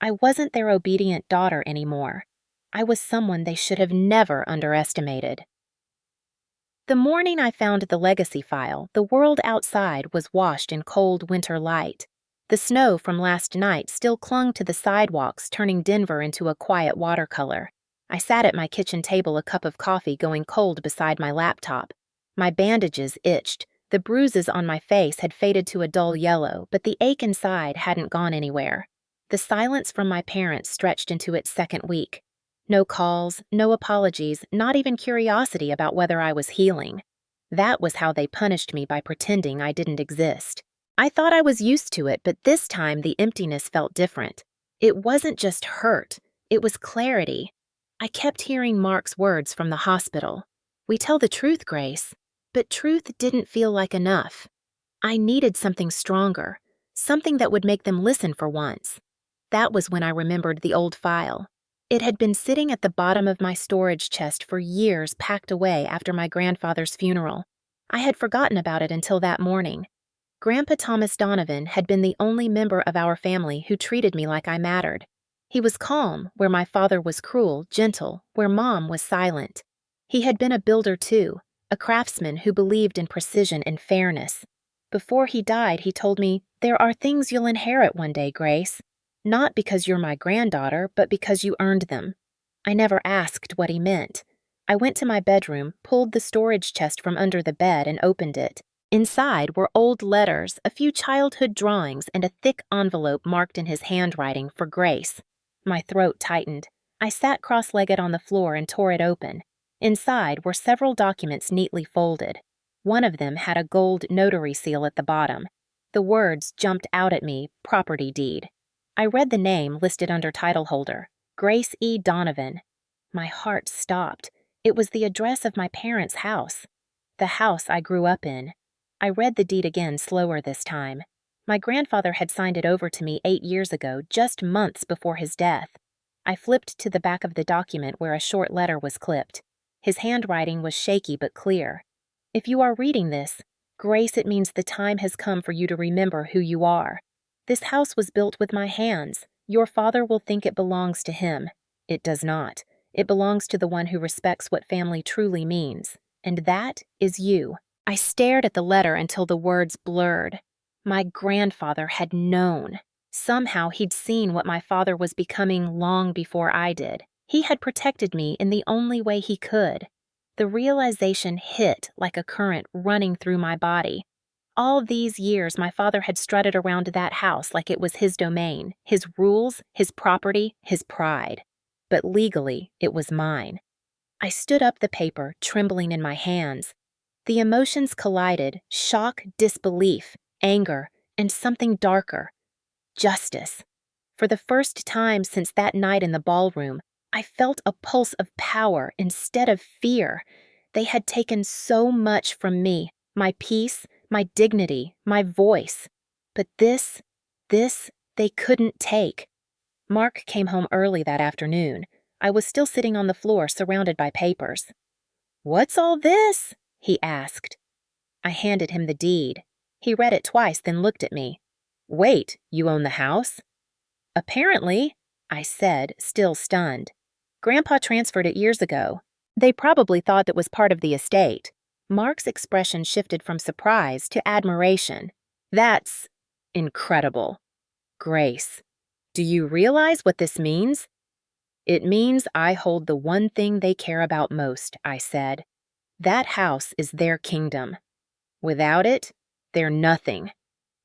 S1: I wasn't their obedient daughter anymore. I was someone they should have never underestimated. The morning I found the legacy file, the world outside was washed in cold winter light. The snow from last night still clung to the sidewalks, turning Denver into a quiet watercolor. I sat at my kitchen table, a cup of coffee going cold beside my laptop. My bandages itched. The bruises on my face had faded to a dull yellow, but the ache inside hadn't gone anywhere. The silence from my parents stretched into its second week. No calls, no apologies, not even curiosity about whether I was healing. That was how they punished me, by pretending I didn't exist. I thought I was used to it, but this time the emptiness felt different. It wasn't just hurt, it was clarity. I kept hearing Mark's words from the hospital. We tell the truth, Grace. But truth didn't feel like enough. I needed something stronger, something that would make them listen for once. That was when I remembered the old file. It had been sitting at the bottom of my storage chest for years, packed away after my grandfather's funeral. I had forgotten about it until that morning. Grandpa Thomas Donovan had been the only member of our family who treated me like I mattered. He was calm where my father was cruel, gentle where Mom was silent. He had been a builder too, a craftsman who believed in precision and fairness. Before he died, he told me, "There are things you'll inherit one day, Grace. Not because you're my granddaughter, but because you earned them." I never asked what he meant. I went to my bedroom, pulled the storage chest from under the bed, and opened it. Inside were old letters, a few childhood drawings, and a thick envelope marked in his handwriting for Grace. My throat tightened. I sat cross-legged on the floor and tore it open. Inside were several documents neatly folded. One of them had a gold notary seal at the bottom. The words jumped out at me, property deed. I read the name listed under title holder, Grace E. Donovan. My heart stopped. It was the address of my parents' house. The house I grew up in. I read the deed again, slower this time. My grandfather had signed it over to me 8 years ago, just months before his death. I flipped to the back of the document where a short letter was clipped. His handwriting was shaky but clear. If you are reading this, Grace, it means the time has come for you to remember who you are. This house was built with my hands. Your father will think it belongs to him. It does not. It belongs to the one who respects what family truly means. And that is you. I stared at the letter until the words blurred. My grandfather had known. Somehow he'd seen what my father was becoming long before I did. He had protected me in the only way he could. The realization hit like a current running through my body. All these years, my father had strutted around that house like it was his domain, his rules, his property, his pride. But legally, it was mine. I stood up the paper, trembling in my hands. The emotions collided: shock, disbelief, anger, and something darker: justice. For the first time since that night in the ballroom, I felt a pulse of power instead of fear. They had taken so much from me, my peace, my dignity, my voice. But this they couldn't take. Mark came home early that afternoon. I was still sitting on the floor surrounded by papers. "What's all this?" he asked. I handed him the deed. He read it twice, then looked at me. "Wait, you own the house?" "Apparently," I said, still stunned. "Grandpa transferred it years ago. They probably thought it was part of the estate." Mark's expression shifted from surprise to admiration. "That's incredible. Grace, do you realize what this means?" "It means I hold the one thing they care about most," I said. "That house is their kingdom. Without it, they're nothing."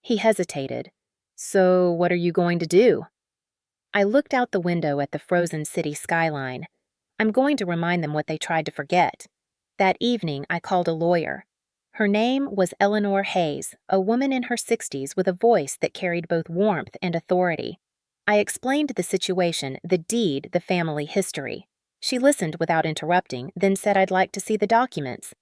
S1: He hesitated. "So what are you going to do?" I looked out the window at the frozen city skyline. I'm going to remind them what they tried to forget. That evening, I called a lawyer. Her name was Eleanor Hayes, a woman in her 60s with a voice that carried both warmth and authority. I explained the situation, the deed, the family history. She listened without interrupting, then said I'd like to see the documents.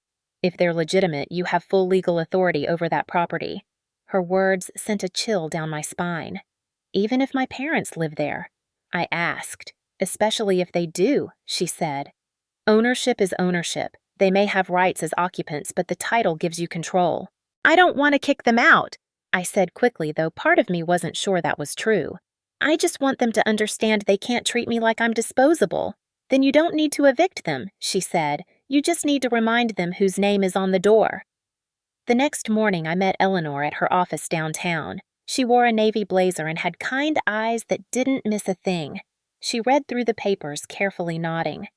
S1: "If they're legitimate, you have full legal authority over that property." Her words sent a chill down my spine. "Even if my parents live there?" I asked. "Especially if they do," she said. "Ownership is ownership. They may have rights as occupants, but the title gives you control." "I don't want to kick them out," I said quickly, though part of me wasn't sure that was true. "I just want them to understand they can't treat me like I'm disposable." "Then you don't need to evict them," she said. "You just need to remind them whose name is on the door." The next morning, I met Eleanor at her office downtown. She wore a navy blazer and had kind eyes that didn't miss a thing. She read through the papers, carefully nodding.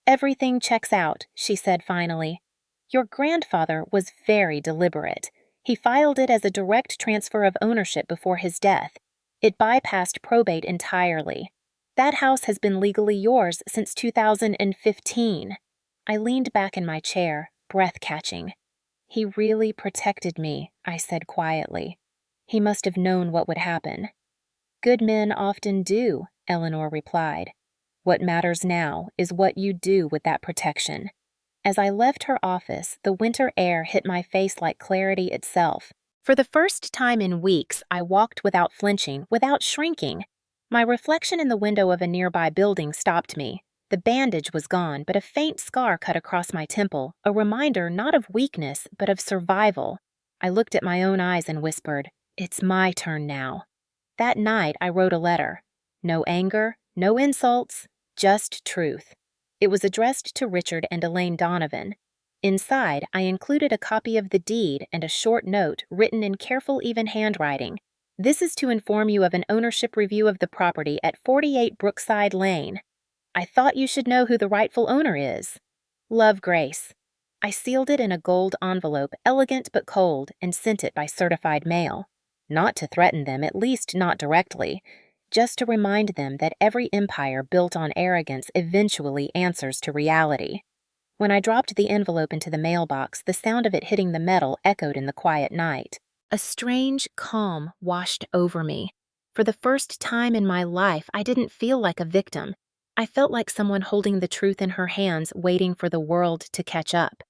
S1: "Everything checks out," she said finally. "Your grandfather was very deliberate. He filed it as a direct transfer of ownership before his death. It bypassed probate entirely. That house has been legally yours since 2015. I leaned back in my chair, breath catching. "He really protected me," I said quietly. "He must have known what would happen." "Good men often do," Eleanor replied. "What matters now is what you do with that protection." As I left her office, the winter air hit my face like clarity itself. For the first time in weeks, I walked without flinching, without shrinking. My reflection in the window of a nearby building stopped me. The bandage was gone, but a faint scar cut across my temple, a reminder not of weakness, but of survival. I looked at my own eyes and whispered, "It's my turn now." That night, I wrote a letter. No anger, no insults, just truth. It was addressed to Richard and Elaine Donovan. Inside, I included a copy of the deed and a short note written in careful, even handwriting. "This is to inform you of an ownership review of the property at 48 Brookside Lane. I thought you should know who the rightful owner is. Love, Grace." I sealed it in a gold envelope, elegant but cold, and sent it by certified mail. Not to threaten them, at least not directly. Just to remind them that every empire built on arrogance eventually answers to reality. When I dropped the envelope into the mailbox, the sound of it hitting the metal echoed in the quiet night. A strange calm washed over me. For the first time in my life, I didn't feel like a victim. I felt like someone holding the truth in her hands, waiting for the world to catch up.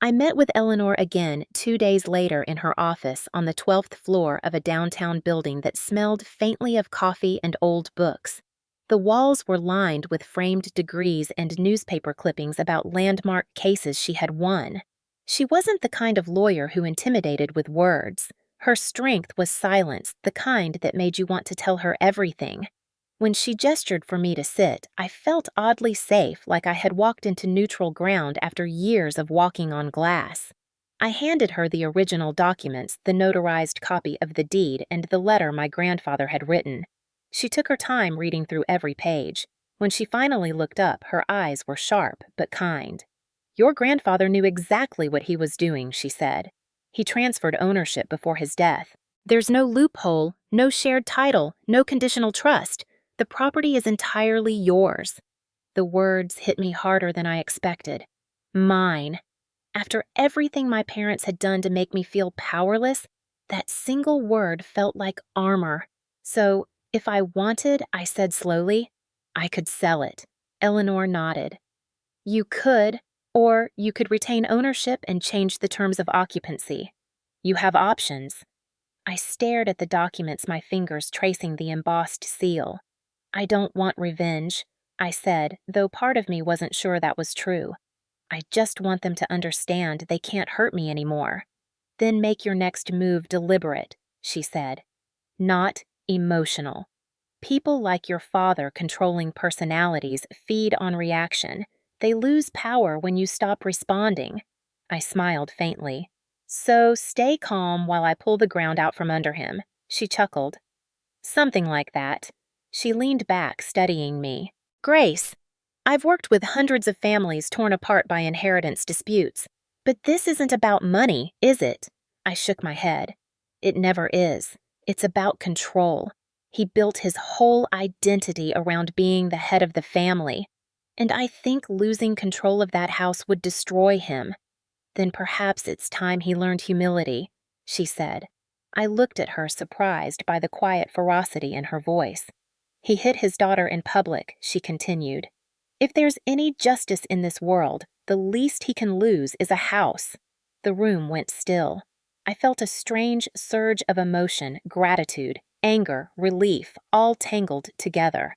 S1: I met with Eleanor again 2 days later in her office on the 12th floor of a downtown building that smelled faintly of coffee and old books. The walls were lined with framed degrees and newspaper clippings about landmark cases she had won. She wasn't the kind of lawyer who intimidated with words. Her strength was silence, the kind that made you want to tell her everything. When she gestured for me to sit, I felt oddly safe, like I had walked into neutral ground after years of walking on glass. I handed her the original documents, the notarized copy of the deed, and the letter my grandfather had written. She took her time reading through every page. When she finally looked up, her eyes were sharp but kind. "Your grandfather knew exactly what he was doing," she said. "He transferred ownership before his death. There's no loophole, no shared title, no conditional trust. The property is entirely yours." The words hit me harder than I expected. Mine. After everything my parents had done to make me feel powerless, that single word felt like armor. "So, if I wanted," I said slowly, "I could sell it." Eleanor nodded. "You could, or you could retain ownership and change the terms of occupancy. You have options." I stared at the documents, my fingers tracing the embossed seal. I don't want revenge, I said, though part of me wasn't sure that was true. I just want them to understand they can't hurt me anymore. Then make your next move deliberate, she said. Not emotional. People like your father controlling personalities feed on reaction. They lose power when you stop responding. I smiled faintly. So stay calm while I pull the ground out from under him, she chuckled. Something like that. She leaned back, studying me. Grace, I've worked with hundreds of families torn apart by inheritance disputes. But this isn't about money, is it? I shook my head. It never is. It's about control. He built his whole identity around being the head of the family. And I think losing control of that house would destroy him. Then perhaps it's time he learned humility, she said. I looked at her, surprised by the quiet ferocity in her voice. He hit his daughter in public, she continued. If there's any justice in this world, the least he can lose is a house. The room went still. I felt a strange surge of emotion, gratitude, anger, relief, all tangled together.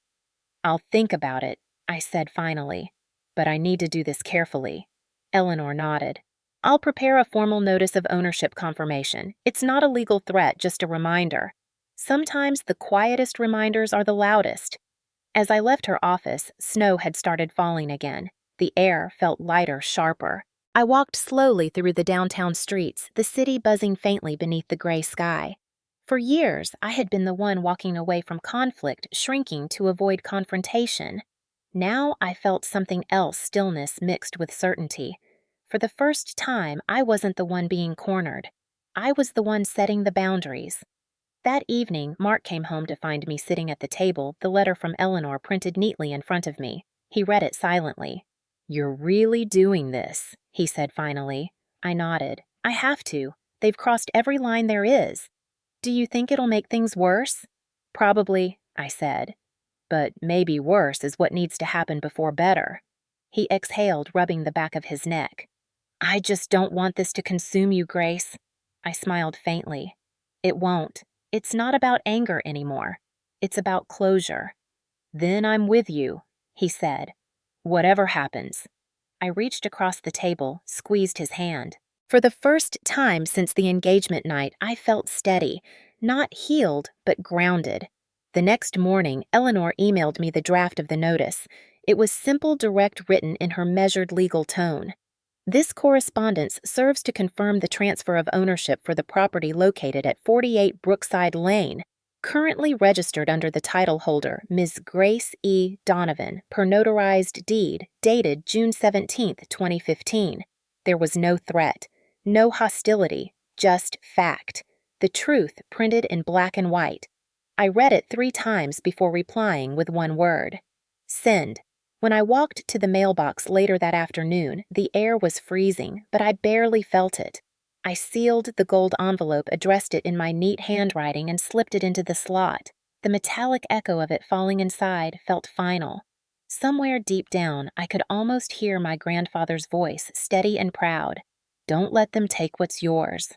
S1: I'll think about it, I said finally. But I need to do this carefully. Eleanor nodded. I'll prepare a formal notice of ownership confirmation. It's not a legal threat, just a reminder. Sometimes the quietest reminders are the loudest. As I left her office, snow had started falling again. The air felt lighter, sharper. I walked slowly through the downtown streets, the city buzzing faintly beneath the gray sky. For years, I had been the one walking away from conflict, shrinking to avoid confrontation. Now I felt something else, stillness mixed with certainty. For the first time, I wasn't the one being cornered. I was the one setting the boundaries. That evening, Mark came home to find me sitting at the table, the letter from Eleanor printed neatly in front of me. He read it silently. You're really doing this, he said finally. I nodded. I have to. They've crossed every line there is. Do you think it'll make things worse? Probably, I said. But maybe worse is what needs to happen before better. He exhaled, rubbing the back of his neck. I just don't want this to consume you, Grace. I smiled faintly. It won't. It's not about anger anymore. It's about closure. Then I'm with you, he said. Whatever happens. I reached across the table, squeezed his hand. For the first time since the engagement night, I felt steady, not healed, but grounded. The next morning, Eleanor emailed me the draft of the notice. It was simple, direct, written in her measured legal tone. This correspondence serves to confirm the transfer of ownership for the property located at 48 Brookside Lane, currently registered under the title holder, Ms. Grace E. Donovan, per notarized deed, dated June 17, 2015. There was no threat, no hostility, just fact. The truth printed in black and white. I read it 3 times before replying with one word. Send. When I walked to the mailbox later that afternoon, the air was freezing, but I barely felt it. I sealed the gold envelope, addressed it in my neat handwriting, and slipped it into the slot. The metallic echo of it falling inside felt final. Somewhere deep down, I could almost hear my grandfather's voice, steady and proud. Don't let them take what's yours.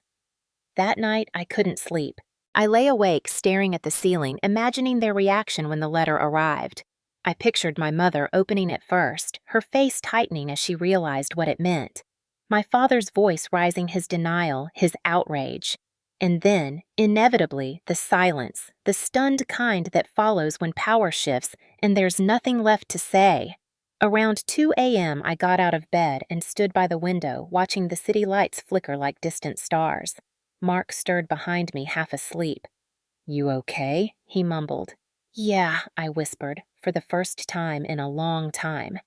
S1: That night, I couldn't sleep. I lay awake, staring at the ceiling, imagining their reaction when the letter arrived. I pictured my mother opening it first, her face tightening as she realized what it meant. My father's voice rising, his denial, his outrage. And then, inevitably, the silence, the stunned kind that follows when power shifts and there's nothing left to say. Around 2 a.m., I got out of bed and stood by the window, watching the city lights flicker like distant stars. Mark stirred behind me, half asleep. You okay? He mumbled. Yeah, I whispered, for the first time in a long time.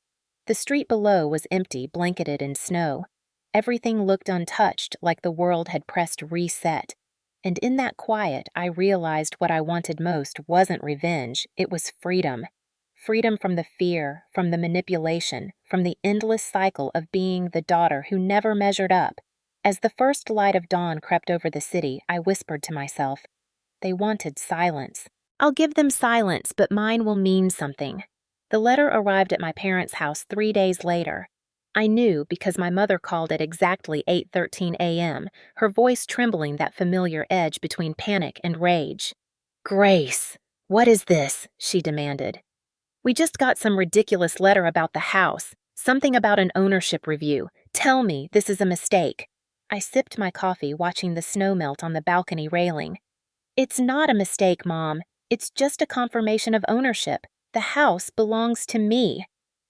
S1: The street below was empty, blanketed in snow. Everything looked untouched, like the world had pressed reset. And in that quiet, I realized what I wanted most wasn't revenge, it was freedom. Freedom from the fear, from the manipulation, from the endless cycle of being the daughter who never measured up. As the first light of dawn crept over the city, I whispered to myself, they wanted silence. I'll give them silence, but mine will mean something. The letter arrived at my parents' house 3 days later. I knew because my mother called at exactly 8:13 a.m., her voice trembling that familiar edge between panic and rage. "Grace, what is this?" she demanded. "We just got some ridiculous letter about the house, something about an ownership review. Tell me this is a mistake." I sipped my coffee, watching the snow melt on the balcony railing. "It's not a mistake, Mom. It's just a confirmation of ownership. The house belongs to me."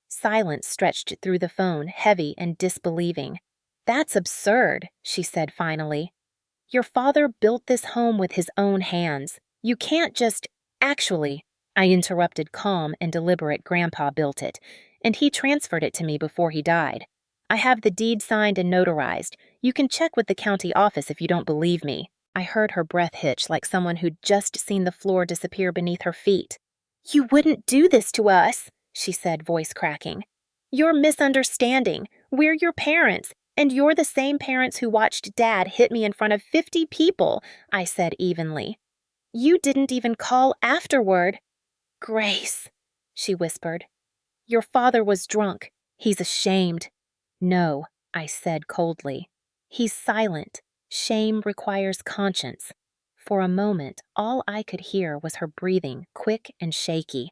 S1: Silence stretched through the phone, heavy and disbelieving. "That's absurd," she said finally. "Your father built this home with his own hands. You can't just— Actually," I interrupted, calm and deliberate. "Grandpa built it, and he transferred it to me before he died. I have the deed signed and notarized. You can check with the county office if you don't believe me." I heard her breath hitch like someone who'd just seen the floor disappear beneath her feet. "You wouldn't do this to us," she said, voice cracking. "You're misunderstanding. We're your parents, and you're the same parents who watched Dad hit me in front of 50 people, I said evenly. "You didn't even call afterward." "Grace," she whispered. "Your father was drunk. He's ashamed." "No," I said coldly. "He's silent. Shame requires conscience." For a moment, all I could hear was her breathing, quick and shaky.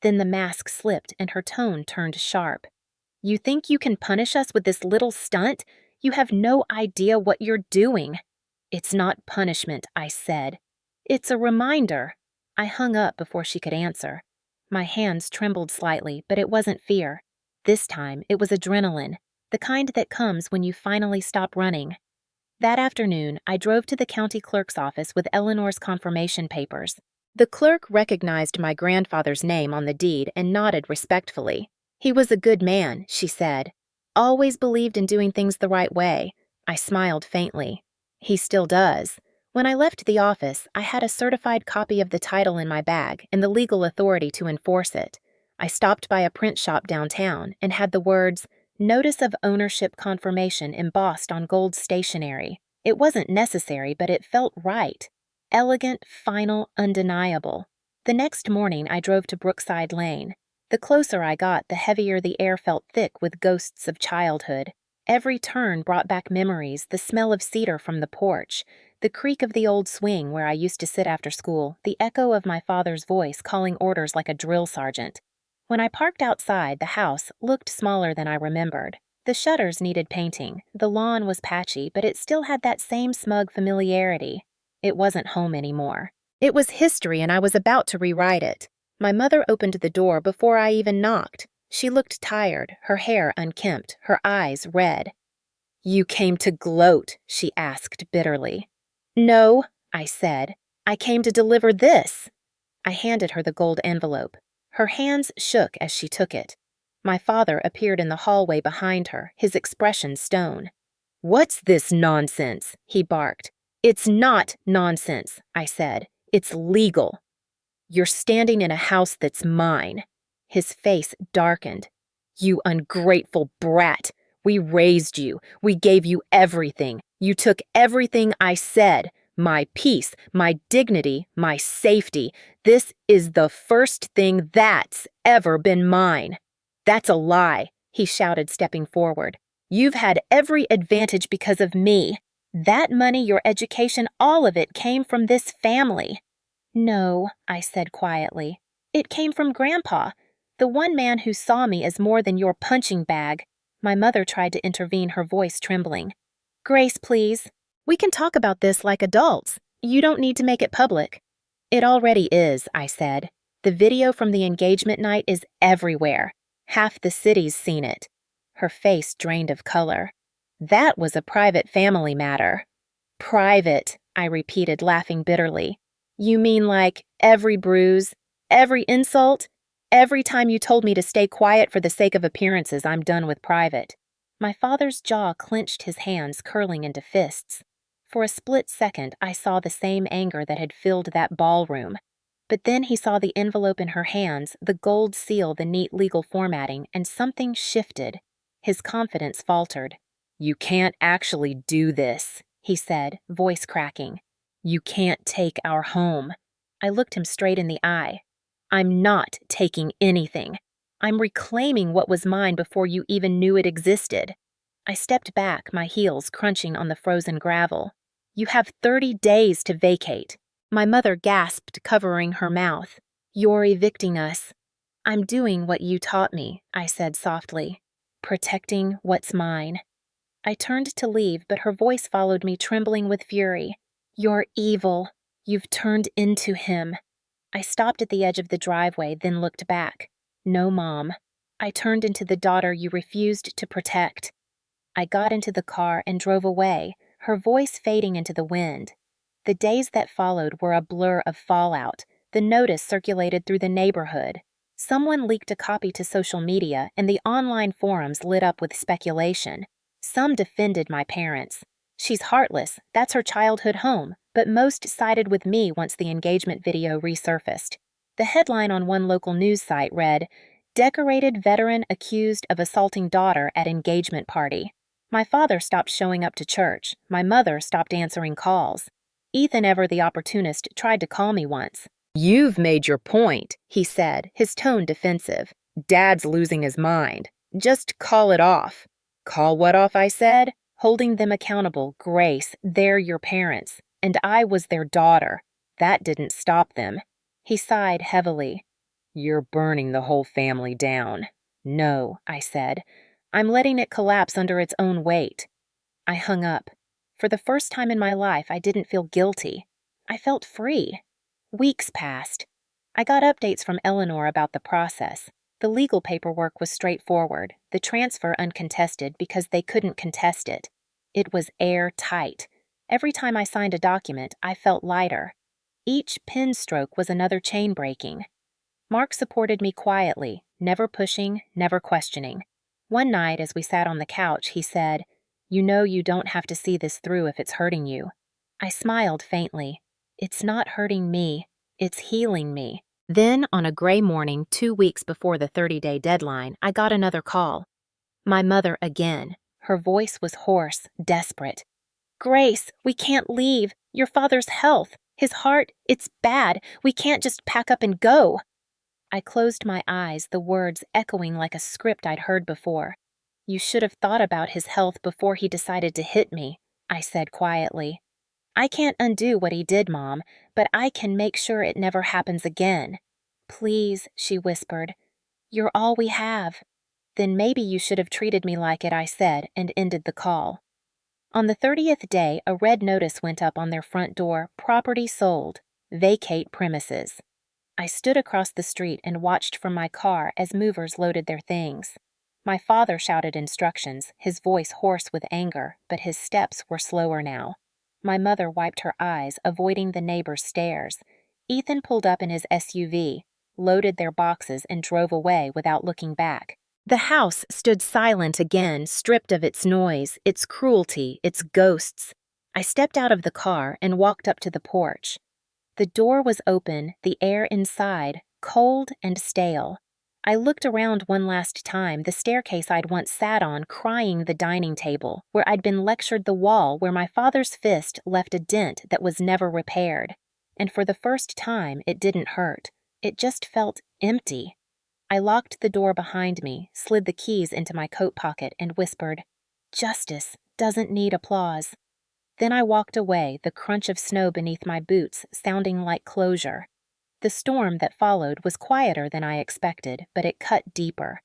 S1: Then the mask slipped and her tone turned sharp. "You think you can punish us with this little stunt? You have no idea what you're doing." "It's not punishment," I said. "It's a reminder." I hung up before she could answer. My hands trembled slightly, but it wasn't fear. This time, it was adrenaline, the kind that comes when you finally stop running. That afternoon, I drove to the county clerk's office with Eleanor's confirmation papers. The clerk recognized my grandfather's name on the deed and nodded respectfully. "He was a good man," she said. "Always believed in doing things the right way." I smiled faintly. "He still does." When I left the office, I had a certified copy of the title in my bag and the legal authority to enforce it. I stopped by a print shop downtown and had the words, "Notice of Ownership Confirmation," embossed on gold stationery. It wasn't necessary, but it felt right. Elegant, final, undeniable. The next morning, I drove to Brookside Lane. The closer I got, the heavier the air felt, thick with ghosts of childhood. Every turn brought back memories, the smell of cedar from the porch, the creak of the old swing where I used to sit after school, the echo of my father's voice calling orders like a drill sergeant. When I parked outside, the house looked smaller than I remembered. The shutters needed painting, the lawn was patchy, but it still had that same smug familiarity. It wasn't home anymore. It was history, and I was about to rewrite it. My mother opened the door before I even knocked. She looked tired, her hair unkempt, her eyes red. "You came to gloat?" she asked bitterly. "No," I said. "I came to deliver this." I handed her the gold envelope. Her hands shook as she took it. My father appeared in the hallway behind her, his expression stone. "What's this nonsense?" he barked. "It's not nonsense," I said. "It's legal." "You're standing in a house that's mine." His face darkened. "You ungrateful brat. We raised you. We gave you everything. You took everything I said. My peace, my dignity, my safety. This is the first thing that's ever been mine." "That's a lie," he shouted, stepping forward. "You've had every advantage because of me. That money, your education, all of it came from this family." "No," I said quietly. "It came from Grandpa, the one man who saw me as more than your punching bag." My mother tried to intervene, her voice trembling. "Grace, please. We can talk about this like adults. You don't need to make it public." "It already is," I said. "The video from the engagement night is everywhere. Half the city's seen it." Her face drained of color. "That was a private family matter." "Private," I repeated, laughing bitterly. "You mean like every bruise, every insult? Every time you told me to stay quiet for the sake of appearances, I'm done with private." My father's jaw clenched, his hands curling into fists. For a split second, I saw the same anger that had filled that ballroom. But then he saw the envelope in her hands, the gold seal, the neat legal formatting, and something shifted. His confidence faltered. "You can't actually do this," he said, voice cracking. "You can't take our home." I looked him straight in the eye. "I'm not taking anything. I'm reclaiming what was mine before you even knew it existed. I stepped back, my heels crunching on the frozen gravel. You have 30 days to vacate. My mother gasped, covering her mouth. You're evicting us. I'm doing what you taught me, I said softly. Protecting what's mine. I turned to leave, but her voice followed me, trembling with fury. You're evil. You've turned into him. I stopped at the edge of the driveway, then looked back. No, Mom. I turned into the daughter you refused to protect. I got into the car and drove away, her voice fading into the wind. The days that followed were a blur of fallout. The notice circulated through the neighborhood. Someone leaked a copy to social media, and the online forums lit up with speculation. Some defended my parents. She's heartless, that's her childhood home, but most sided with me once the engagement video resurfaced. The headline on one local news site read, "Decorated veteran accused of assaulting daughter at engagement party." My father stopped showing up to church. My mother stopped answering calls. Ethan Ever, the opportunist, tried to call me once. "You've made your point," he said, his tone defensive. "Dad's losing his mind. Just call it off." "Call what off?" I said. "Holding them accountable. Grace, they're your parents. And I was their daughter. That didn't stop them." He sighed heavily. "You're burning the whole family down." "No," I said. "I'm letting it collapse under its own weight." I hung up. For the first time in my life, I didn't feel guilty. I felt free. Weeks passed. I got updates from Eleanor about the process. The legal paperwork was straightforward, the transfer uncontested because they couldn't contest it. It was airtight. Every time I signed a document, I felt lighter. Each pen stroke was another chain breaking. Mark supported me quietly, never pushing, never questioning. One night, as we sat on the couch, he said, "You know you don't have to see this through if it's hurting you." I smiled faintly. It's not hurting me. It's healing me. Then, on a gray morning 2 weeks before the 30-day deadline, I got another call. My mother again. Her voice was hoarse, desperate. "Grace, we can't leave. Your father's health. His heart, it's bad. We can't just pack up and go." I closed my eyes, the words echoing like a script I'd heard before. "You should have thought about his health before he decided to hit me," I said quietly. "I can't undo what he did, Mom, but I can make sure it never happens again." "Please," she whispered. "You're all we have." "Then maybe you should have treated me like it," I said, and ended the call. On the 30th day, a red notice went up on their front door, "Property sold. Vacate premises." I stood across the street and watched from my car as movers loaded their things. My father shouted instructions, his voice hoarse with anger, but his steps were slower now. My mother wiped her eyes, avoiding the neighbors' stares. Ethan pulled up in his SUV, loaded their boxes, and drove away without looking back. The house stood silent again, stripped of its noise, its cruelty, its ghosts. I stepped out of the car and walked up to the porch. The door was open, the air inside, cold and stale. I looked around one last time, the staircase I'd once sat on, crying the dining table, where I'd been lectured, the wall where my father's fist left a dent that was never repaired. And for the first time, it didn't hurt. It just felt empty. I locked the door behind me, slid the keys into my coat pocket, and whispered, "Justice doesn't need applause." Then I walked away, the crunch of snow beneath my boots sounding like closure. The storm that followed was quieter than I expected, but it cut deeper.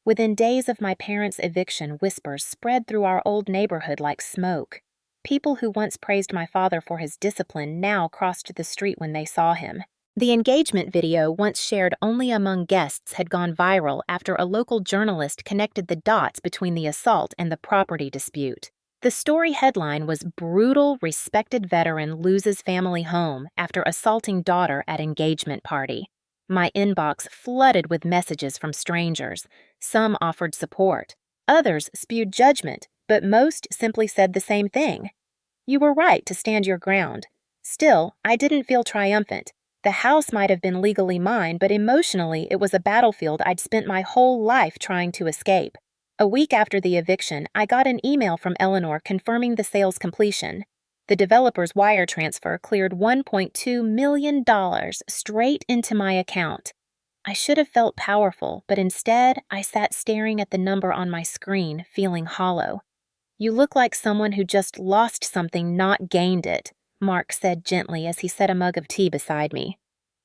S1: Within days of my parents' eviction, whispers spread through our old neighborhood like smoke. People who once praised my father for his discipline now crossed the street when they saw him. The engagement video, once shared only among guests, had gone viral after a local journalist connected the dots between the assault and the property dispute. The story headline was "Brutal, Respected Veteran Loses Family Home After Assaulting Daughter at Engagement Party." My inbox flooded with messages from strangers. Some offered support. Others spewed judgment, but most simply said the same thing. You were right to stand your ground. Still, I didn't feel triumphant. The house might have been legally mine, but emotionally it was a battlefield I'd spent my whole life trying to escape. A week after the eviction, I got an email from Eleanor confirming the sale's completion. The developer's wire transfer cleared $1.2 million straight into my account. I should have felt powerful, but instead, I sat staring at the number on my screen, feeling hollow. You look like someone who just lost something, not gained it, Mark said gently as he set a mug of tea beside me.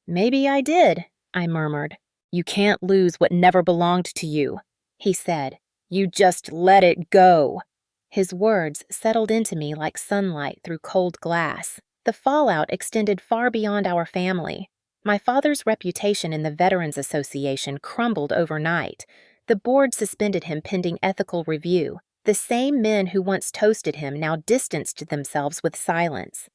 S1: Maybe I did, I murmured. You can't lose what never belonged to you, he said. You just let it go. His words settled into me like sunlight through cold glass. The fallout extended far beyond our family. My father's reputation in the Veterans Association crumbled overnight. The board suspended him pending ethical review. The same men who once toasted him now distanced themselves with silence.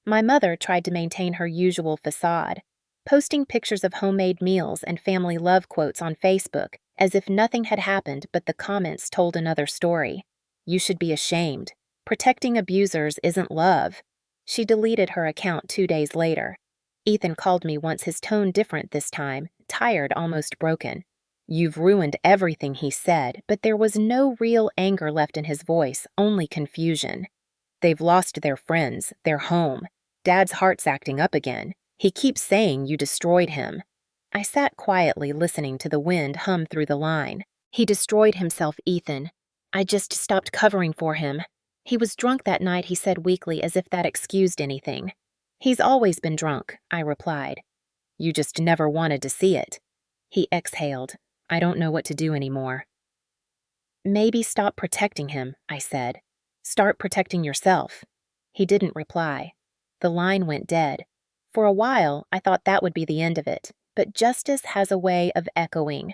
S1: My mother tried to maintain her usual facade, posting pictures of homemade meals and family love quotes on Facebook as if nothing had happened, but the comments told another story. You should be ashamed. Protecting abusers isn't love. She deleted her account 2 days later. Ethan called me once, his tone different this time, tired, almost broken. You've ruined everything, he said, but there was no real anger left in his voice, only confusion. They've lost their friends, their home. Dad's heart's acting up again. He keeps saying you destroyed him. I sat quietly listening to the wind hum through the line. He destroyed himself, Ethan. I just stopped covering for him. He was drunk that night, he said weakly, as if that excused anything. He's always been drunk, I replied. You just never wanted to see it. He exhaled. I don't know what to do anymore. Maybe stop protecting him, I said. Start protecting yourself. He didn't reply. The line went dead. For a while, I thought that would be the end of it, but justice has a way of echoing.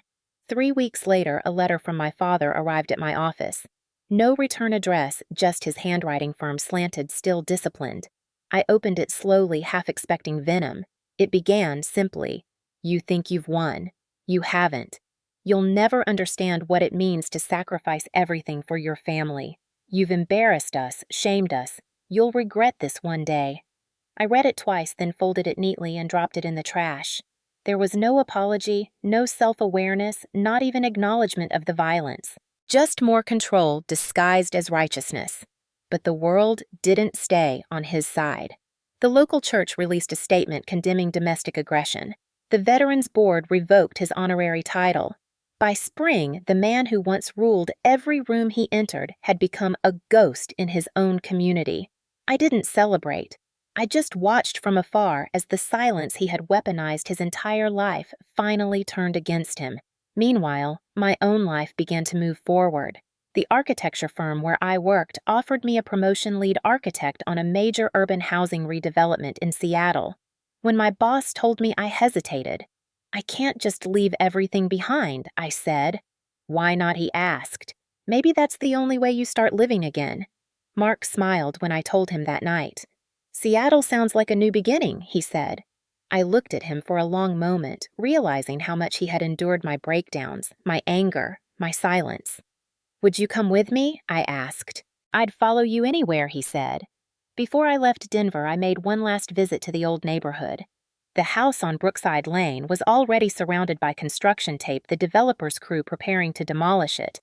S1: 3 weeks later, a letter from my father arrived at my office. No return address, just his handwriting firm slanted, still disciplined. I opened it slowly, half expecting venom. It began simply, You think you've won. You haven't. You'll never understand what it means to sacrifice everything for your family. You've embarrassed us, shamed us. You'll regret this one day. I read it twice, then folded it neatly and dropped it in the trash. There was no apology, no self-awareness, not even acknowledgement of the violence. Just more control disguised as righteousness. But the world didn't stay on his side. The local church released a statement condemning domestic aggression. The Veterans Board revoked his honorary title. By spring, the man who once ruled every room he entered had become a ghost in his own community. I didn't celebrate. I just watched from afar as the silence he had weaponized his entire life finally turned against him. Meanwhile, my own life began to move forward. The architecture firm where I worked offered me a promotion lead architect on a major urban housing redevelopment in Seattle. When my boss told me, I hesitated. I can't just leave everything behind, I said. Why not, he asked. Maybe that's the only way you start living again. Mark smiled when I told him that night. Seattle sounds like a new beginning, he said. I looked at him for a long moment, realizing how much he had endured my breakdowns, my anger, my silence. Would you come with me? I asked. I'd follow you anywhere, he said. Before I left Denver, I made one last visit to the old neighborhood. The house on Brookside Lane was already surrounded by construction tape, the developer's crew preparing to demolish it.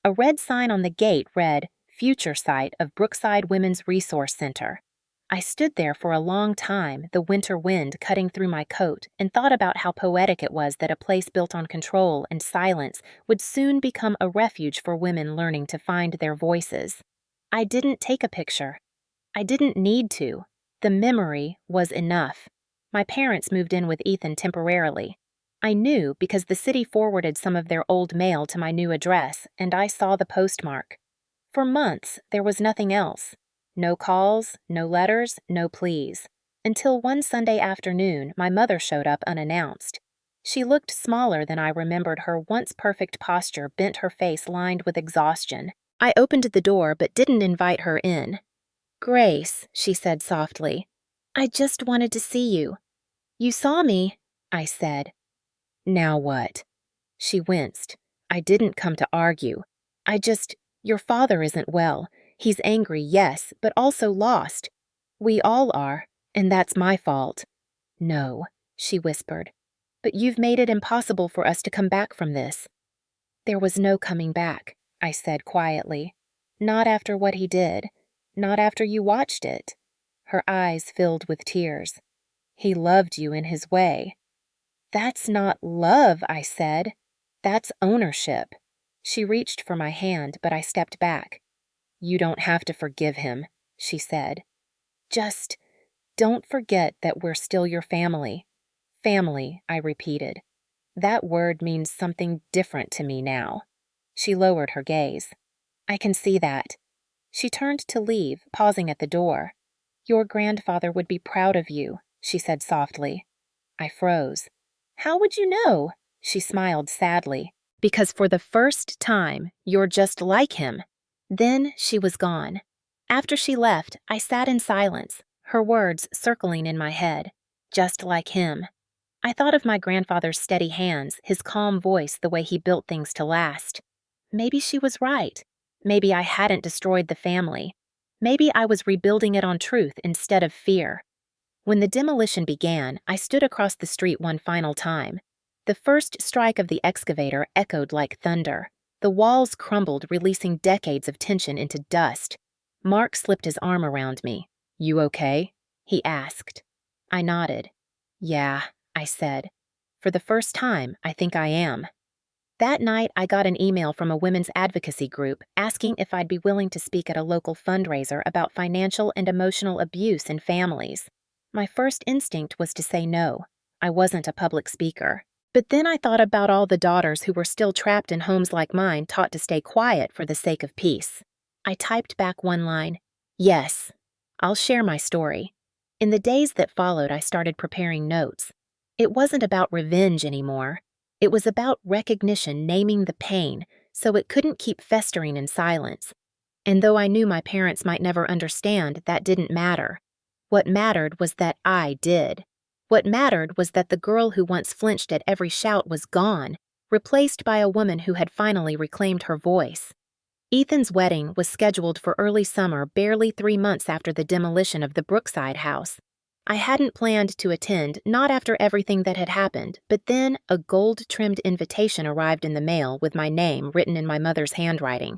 S1: A red sign on the gate read, Future Site of Brookside Women's Resource Center. I stood there for a long time, the winter wind cutting through my coat, and thought about how poetic it was that a place built on control and silence would soon become a refuge for women learning to find their voices. I didn't take a picture. I didn't need to. The memory was enough. My parents moved in with Ethan temporarily. I knew because the city forwarded some of their old mail to my new address, and I saw the postmark. For months, there was nothing else. No calls, no letters, no pleas. Until one Sunday afternoon, my mother showed up unannounced. She looked smaller than I remembered her once perfect posture, bent, her face lined with exhaustion. I opened the door but didn't invite her in. Grace, she said softly, I just wanted to see you. You saw me, I said. Now what? She winced. I didn't come to argue. Your father isn't well. He's angry, yes, but also lost. We all are, and that's my fault. No, she whispered, but you've made it impossible for us to come back from this. There was no coming back, I said quietly. Not after what he did. Not after you watched it. Her eyes filled with tears. He loved you in his way. That's not love, I said. That's ownership. She reached for my hand, but I stepped back. You don't have to forgive him, she said. Just don't forget that we're still your family. Family, I repeated. That word means something different to me now. She lowered her gaze. I can see that. She turned to leave, pausing at the door. Your grandfather would be proud of you, she said softly. I froze. How would you know? She smiled sadly. Because for the first time, you're just like him. Then she was gone. After she left, I sat in silence, her words circling in my head. Just like him. I thought of my grandfather's steady hands, his calm voice, the way he built things to last. Maybe she was right. Maybe I hadn't destroyed the family. Maybe I was rebuilding it on truth instead of fear. When the demolition began, I stood across the street one final time. The first strike of the excavator echoed like thunder. The walls crumbled, releasing decades of tension into dust. Mark slipped his arm around me. You okay? He asked. I nodded. Yeah, I said. For the first time, I think I am. That night, I got an email from a women's advocacy group asking if I'd be willing to speak at a local fundraiser about financial and emotional abuse in families. My first instinct was to say no. I wasn't a public speaker. But then I thought about all the daughters who were still trapped in homes like mine, taught to stay quiet for the sake of peace. I typed back one line. Yes, I'll share my story. In the days that followed, I started preparing notes. It wasn't about revenge anymore. It was about recognition, naming the pain, so it couldn't keep festering in silence. And though I knew my parents might never understand, that didn't matter. What mattered was that I did. What mattered was that the girl who once flinched at every shout was gone, replaced by a woman who had finally reclaimed her voice. Ethan's wedding was scheduled for early summer, barely 3 months after the demolition of the Brookside house. I hadn't planned to attend, not after everything that had happened, but then a gold-trimmed invitation arrived in the mail with my name written in my mother's handwriting.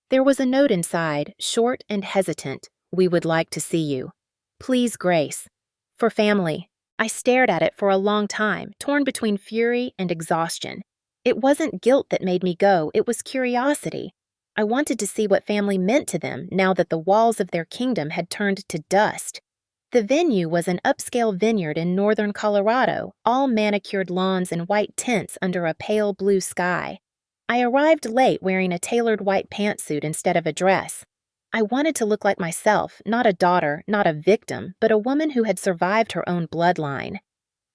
S1: There was a note inside, short and hesitant. We would like to see you. Please, Grace. For family. I stared at it for a long time, torn between fury and exhaustion. It wasn't guilt that made me go, it was curiosity. I wanted to see what family meant to them now that the walls of their kingdom had turned to dust. The venue was an upscale vineyard in northern Colorado, all manicured lawns and white tents under a pale blue sky. I arrived late wearing a tailored white pantsuit instead of a dress. I wanted to look like myself, not a daughter, not a victim, but a woman who had survived her own bloodline.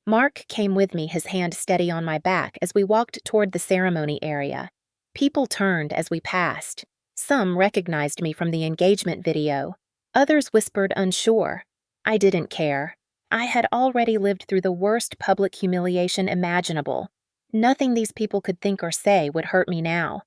S1: Mark came with me, his hand steady on my back as we walked toward the ceremony area. People turned as we passed. Some recognized me from the engagement video. Others whispered unsure. I didn't care. I had already lived through the worst public humiliation imaginable. Nothing these people could think or say would hurt me now.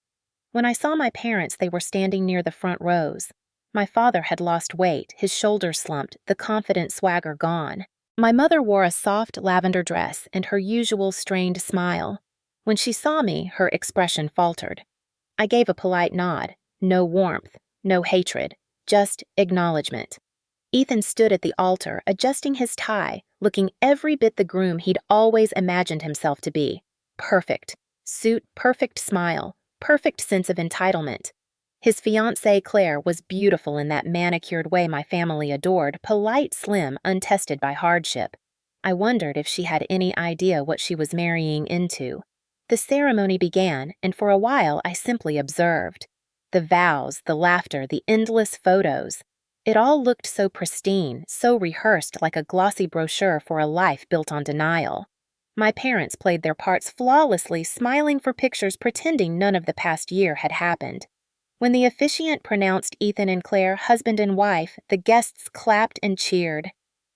S1: When I saw my parents, they were standing near the front rows. My father had lost weight, his shoulders slumped, the confident swagger gone. My mother wore a soft lavender dress and her usual strained smile. When she saw me, her expression faltered. I gave a polite nod. No warmth, no hatred, just acknowledgement. Ethan stood at the altar, adjusting his tie, looking every bit the groom he'd always imagined himself to be. Perfect. Suit, perfect smile, perfect sense of entitlement. His fiancée, Claire, was beautiful in that manicured way my family adored, polite, slim, untested by hardship. I wondered if she had any idea what she was marrying into. The ceremony began, and for a while I simply observed. The vows, the laughter, the endless photos. It all looked so pristine, so rehearsed, like a glossy brochure for a life built on denial. My parents played their parts flawlessly, smiling for pictures, pretending none of the past year had happened. When the officiant pronounced Ethan and Claire husband and wife, the guests clapped and cheered.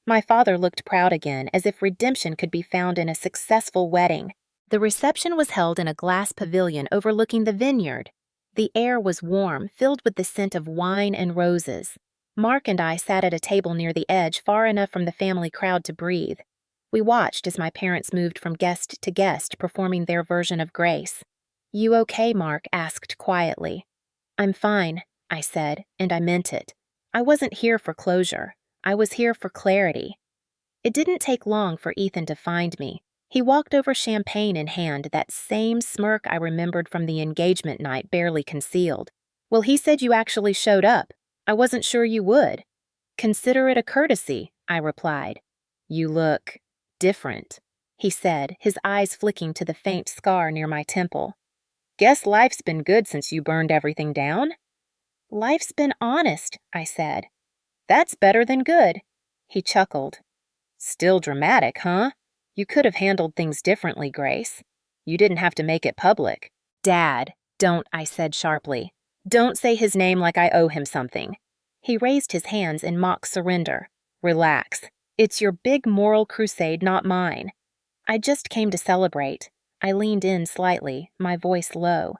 S1: My father looked proud again, as if redemption could be found in a successful wedding. The reception was held in a glass pavilion overlooking the vineyard. The air was warm, filled with the scent of wine and roses. Mark and I sat at a table near the edge, far enough from the family crowd to breathe. We watched as my parents moved from guest to guest, performing their version of grace. You okay, Mark asked quietly. I'm fine, I said, and I meant it. I wasn't here for closure. I was here for clarity. It didn't take long for Ethan to find me. He walked over, champagne in hand, that same smirk I remembered from the engagement night barely concealed. "Well, he said you actually showed up. I wasn't sure you would." "Consider it a courtesy," I replied. "You look different," he said, his eyes flicking to the faint scar near my temple. "Guess life's been good since you burned everything down?" "Life's been honest," I said. "That's better than good." He chuckled. "Still dramatic, huh? You could have handled things differently, Grace. You didn't have to make it public." "Dad, don't," I said sharply. "Don't say his name like I owe him something." He raised his hands in mock surrender. "Relax. It's your big moral crusade, not mine." "I just came to celebrate." I leaned in slightly, my voice low.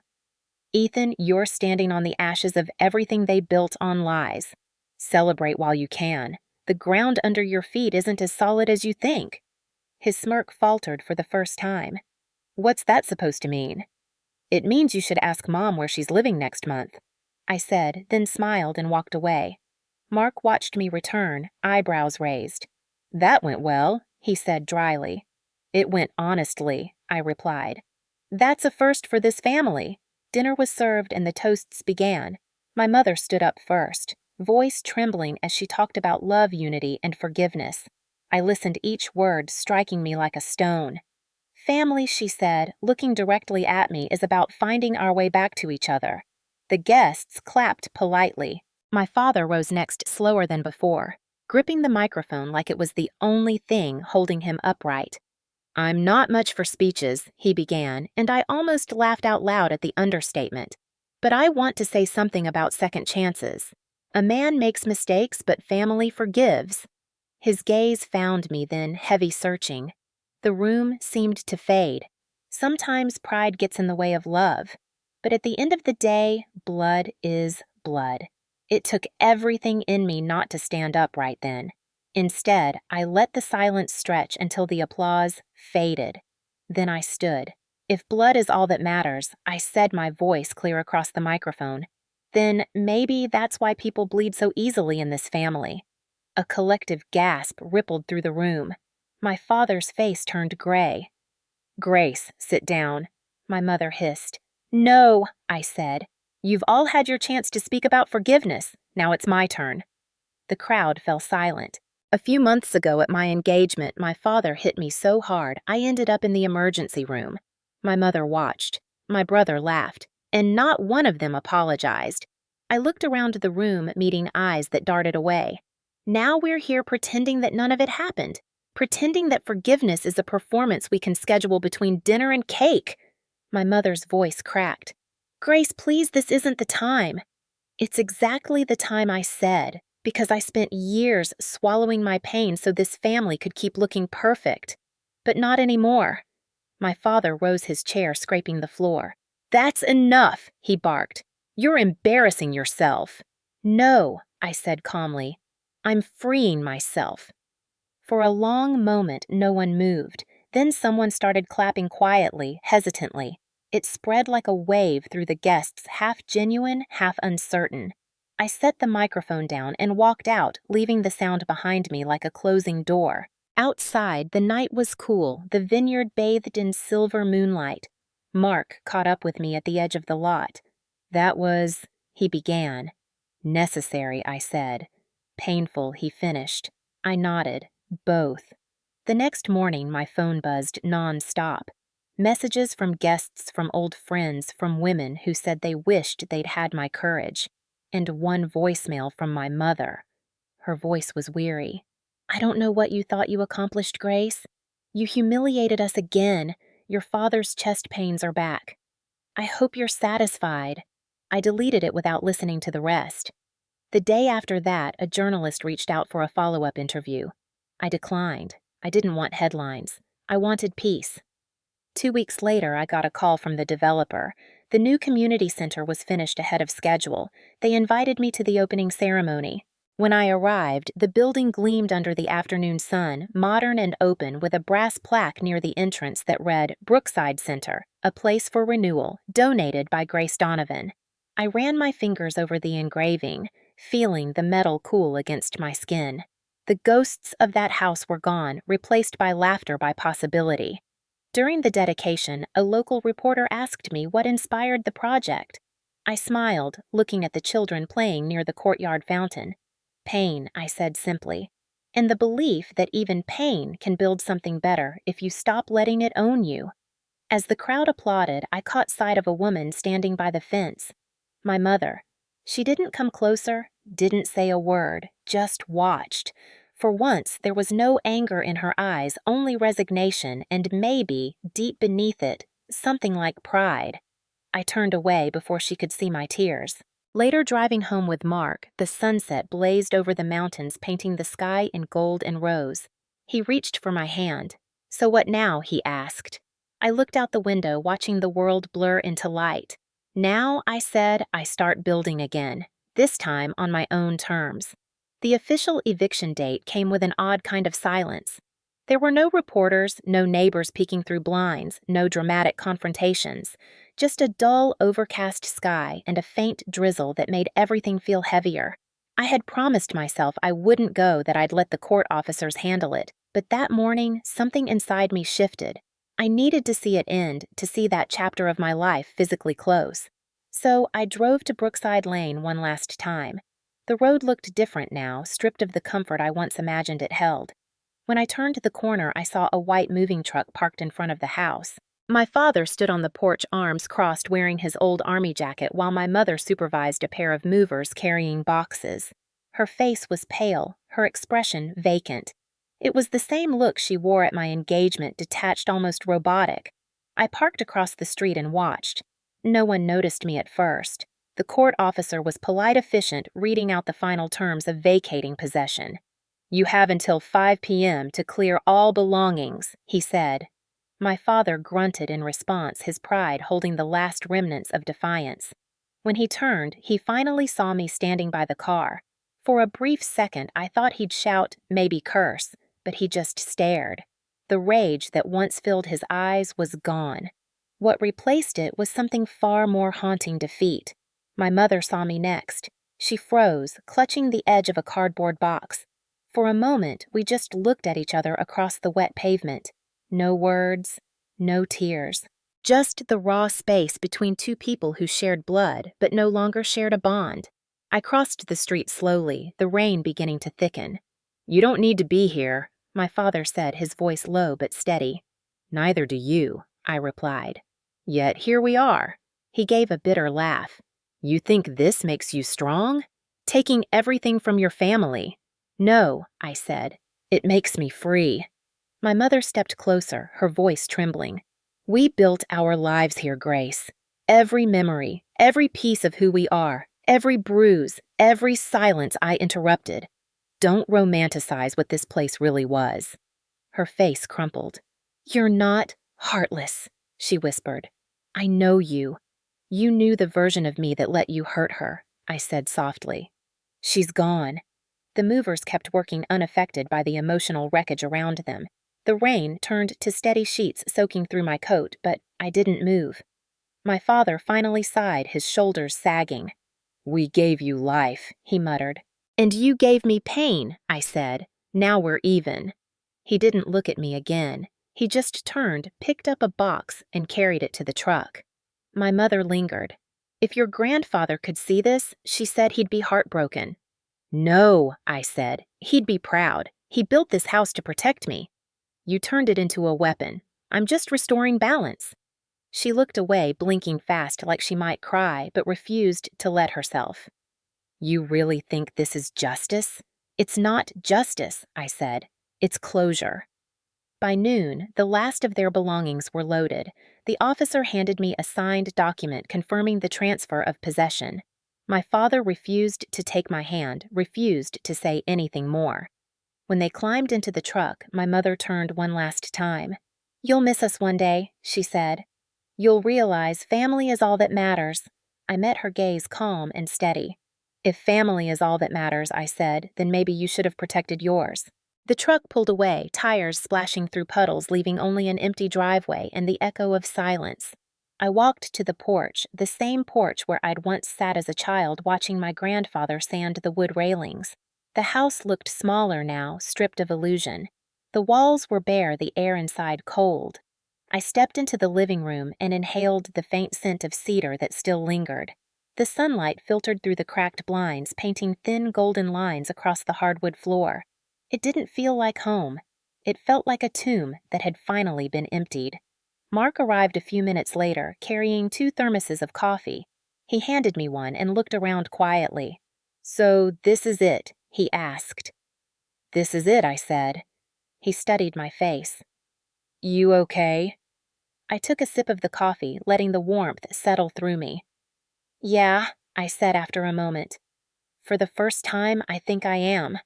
S1: "Ethan, you're standing on the ashes of everything they built on lies. Celebrate while you can. The ground under your feet isn't as solid as you think." His smirk faltered for the first time. "What's that supposed to mean?" "It means you should ask Mom where she's living next month," I said, then smiled and walked away. Mark watched me return, eyebrows raised. "That went well," he said dryly. "It went honestly," I replied. "That's a first for this family." Dinner was served and the toasts began. My mother stood up first, voice trembling as she talked about love, unity, and forgiveness. I listened, each word striking me like a stone. "Family," she said, looking directly at me, "is about finding our way back to each other." The guests clapped politely. My father rose next, slower than before, gripping the microphone like it was the only thing holding him upright. "I'm not much for speeches," he began, and I almost laughed out loud at the understatement. "But I want to say something about second chances. A man makes mistakes, but family forgives." His gaze found me then, heavy searching. The room seemed to fade. Sometimes pride gets in the way of love. But at the end of the day, blood is blood. It took everything in me not to stand up right then. Instead, I let the silence stretch until the applause faded. Then I stood. If blood is all that matters, I said, my voice clear across the microphone, then maybe that's why people bleed so easily in this family. A collective gasp rippled through the room. My father's face turned gray. "Grace, sit down," my mother hissed. "No," I said. "You've all had your chance to speak about forgiveness. Now it's my turn." The crowd fell silent. A few months ago at my engagement, my father hit me so hard I ended up in the emergency room. My mother watched. My brother laughed, and not one of them apologized. I looked around the room, meeting eyes that darted away. Now we're here pretending that none of it happened, pretending that forgiveness is a performance we can schedule between dinner and cake. My mother's voice cracked. "Grace, please, this isn't the time." "It's exactly the time I said, because I spent years swallowing my pain so this family could keep looking perfect. But not anymore." My father rose his chair, scraping the floor. "That's enough," he barked. "You're embarrassing yourself." "No," I said calmly. "I'm freeing myself." For a long moment, no one moved. Then someone started clapping quietly, hesitantly. It spread like a wave through the guests, half genuine, half uncertain. I set the microphone down and walked out, leaving the sound behind me like a closing door. Outside, the night was cool, the vineyard bathed in silver moonlight. Mark caught up with me at the edge of the lot. "That was," he began. "Necessary," I said. "Painful," he finished. I nodded. Both. The next morning, my phone buzzed non-stop. Messages from guests, from old friends, from women who said they wished they'd had my courage. And one voicemail from my mother. Her voice was weary. "I don't know what you thought you accomplished, Grace. You humiliated us again. Your father's chest pains are back. I hope you're satisfied." I deleted it without listening to the rest. The day after that, a journalist reached out for a follow-up interview. I declined. I didn't want headlines. I wanted peace. 2 weeks later, I got a call from the developer. The new community center was finished ahead of schedule. They invited me to the opening ceremony. When I arrived, the building gleamed under the afternoon sun, modern and open, with a brass plaque near the entrance that read, "Brookside Center, a place for renewal, donated by Grace Donovan." I ran my fingers over the engraving, feeling the metal cool against my skin. The ghosts of that house were gone, replaced by laughter by possibility. During the dedication, a local reporter asked me what inspired the project. I smiled, looking at the children playing near the courtyard fountain. Pain, I said simply, and the belief that even pain can build something better if you stop letting it own you. As the crowd applauded, I caught sight of a woman standing by the fence. My mother. She didn't come closer, didn't say a word, just watched. For once, there was no anger in her eyes, only resignation, and maybe, deep beneath it, something like pride. I turned away before she could see my tears. Later, driving home with Mark, the sunset blazed over the mountains, painting the sky in gold and rose. He reached for my hand. "So what now?" he asked. I looked out the window, watching the world blur into light. "Now," I said, "I start building again, this time on my own terms." The official eviction date came with an odd kind of silence. There were no reporters, no neighbors peeking through blinds, no dramatic confrontations, just a dull, overcast sky and a faint drizzle that made everything feel heavier. I had promised myself I wouldn't go, that I'd let the court officers handle it, but that morning, something inside me shifted. I needed to see it end, to see that chapter of my life physically close. So I drove to Brookside Lane one last time. The road looked different now, stripped of the comfort I once imagined it held. When I turned the corner, I saw a white moving truck parked in front of the house. My father stood on the porch, arms crossed, wearing his old army jacket, while my mother supervised a pair of movers carrying boxes. Her face was pale, her expression vacant. It was the same look she wore at my engagement, detached, almost robotic. I parked across the street and watched. No one noticed me at first. The court officer was polite, efficient, reading out the final terms of vacating possession. "You have until 5 p.m. to clear all belongings," he said. My father grunted in response, his pride holding the last remnants of defiance. When he turned, he finally saw me standing by the car. For a brief second, I thought he'd shout, maybe curse, but he just stared. The rage that once filled his eyes was gone. What replaced it was something far more haunting: defeat. My mother saw me next. She froze, clutching the edge of a cardboard box. For a moment, we just looked at each other across the wet pavement. No words, no tears. Just the raw space between two people who shared blood but no longer shared a bond. I crossed the street slowly, the rain beginning to thicken. "You don't need to be here," my father said, his voice low but steady. "Neither do you," I replied. "Yet here we are." He gave a bitter laugh. "You think this makes you strong? Taking everything from your family." "No," I said. "It makes me free." My mother stepped closer, her voice trembling. "We built our lives here, Grace. Every memory, every piece of who we are, every bruise, every silence I interrupted. Don't romanticize what this place really was." Her face crumpled. "You're not heartless," she whispered. "I know you. You knew the version of me that let you hurt her," I said softly. "She's gone." The movers kept working unaffected by the emotional wreckage around them. The rain turned to steady sheets soaking through my coat, but I didn't move. My father finally sighed, his shoulders sagging. "We gave you life," he muttered. "And you gave me pain," I said. "Now we're even." He didn't look at me again. He just turned, picked up a box, and carried it to the truck. My mother lingered. "If your grandfather could see this," she said, "he'd be heartbroken." "No," I said. "He'd be proud. He built this house to protect me." "You turned it into a weapon. I'm just restoring balance." She looked away, blinking fast like she might cry, but refused to let herself. "You really think this is justice?" "It's not justice," I said. "It's closure." By noon, the last of their belongings were loaded. The officer handed me a signed document confirming the transfer of possession. My father refused to take my hand, refused to say anything more. When they climbed into the truck, my mother turned one last time. "You'll miss us one day," she said. "You'll realize family is all that matters." I met her gaze, calm and steady. "If family is all that matters," I said, "then maybe you should have protected yours." The truck pulled away, tires splashing through puddles, leaving only an empty driveway and the echo of silence. I walked to the porch, the same porch where I'd once sat as a child watching my grandfather sand the wood railings. The house looked smaller now, stripped of illusion. The walls were bare, the air inside cold. I stepped into the living room and inhaled the faint scent of cedar that still lingered. The sunlight filtered through the cracked blinds, painting thin golden lines across the hardwood floor. It didn't feel like home. It felt like a tomb that had finally been emptied. Mark arrived a few minutes later, carrying 2 thermoses of coffee. He handed me one and looked around quietly. "So this is it?" he asked. "This is it," I said. He studied my face. "You okay?" I took a sip of the coffee, letting the warmth settle through me. "Yeah," I said after a moment. "For the first time, I think I am."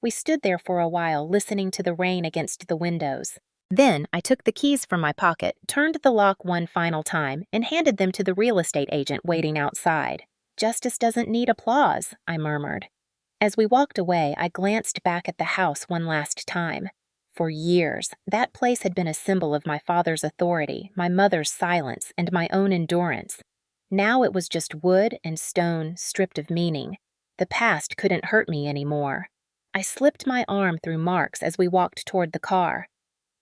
S1: We stood there for a while, listening to the rain against the windows. Then I took the keys from my pocket, turned the lock one final time, and handed them to the real estate agent waiting outside. "Justice doesn't need applause," I murmured. As we walked away, I glanced back at the house one last time. For years, that place had been a symbol of my father's authority, my mother's silence, and my own endurance. Now it was just wood and stone stripped of meaning. The past couldn't hurt me anymore. I slipped my arm through Mark's as we walked toward the car.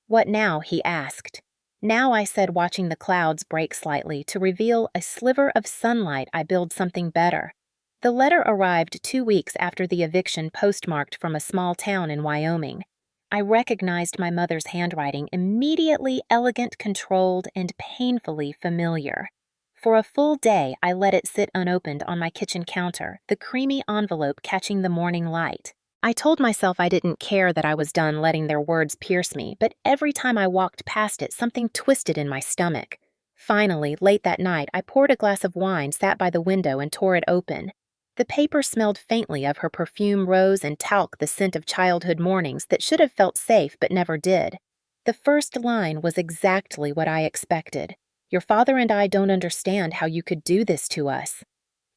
S1: "What now?" he asked. "Now," I said, watching the clouds break slightly to reveal a sliver of sunlight. "I build something better." The letter arrived 2 weeks after the eviction, postmarked from a small town in Wyoming. I recognized my mother's handwriting, immediately elegant, controlled, and painfully familiar. For a full day, I let it sit unopened on my kitchen counter, the creamy envelope catching the morning light. I told myself I didn't care that I was done letting their words pierce me, but every time I walked past it, something twisted in my stomach. Finally, late that night, I poured a glass of wine, sat by the window, and tore it open. The paper smelled faintly of her perfume, rose, and talc, the scent of childhood mornings that should have felt safe but never did. The first line was exactly what I expected. "Your father and I don't understand how you could do this to us."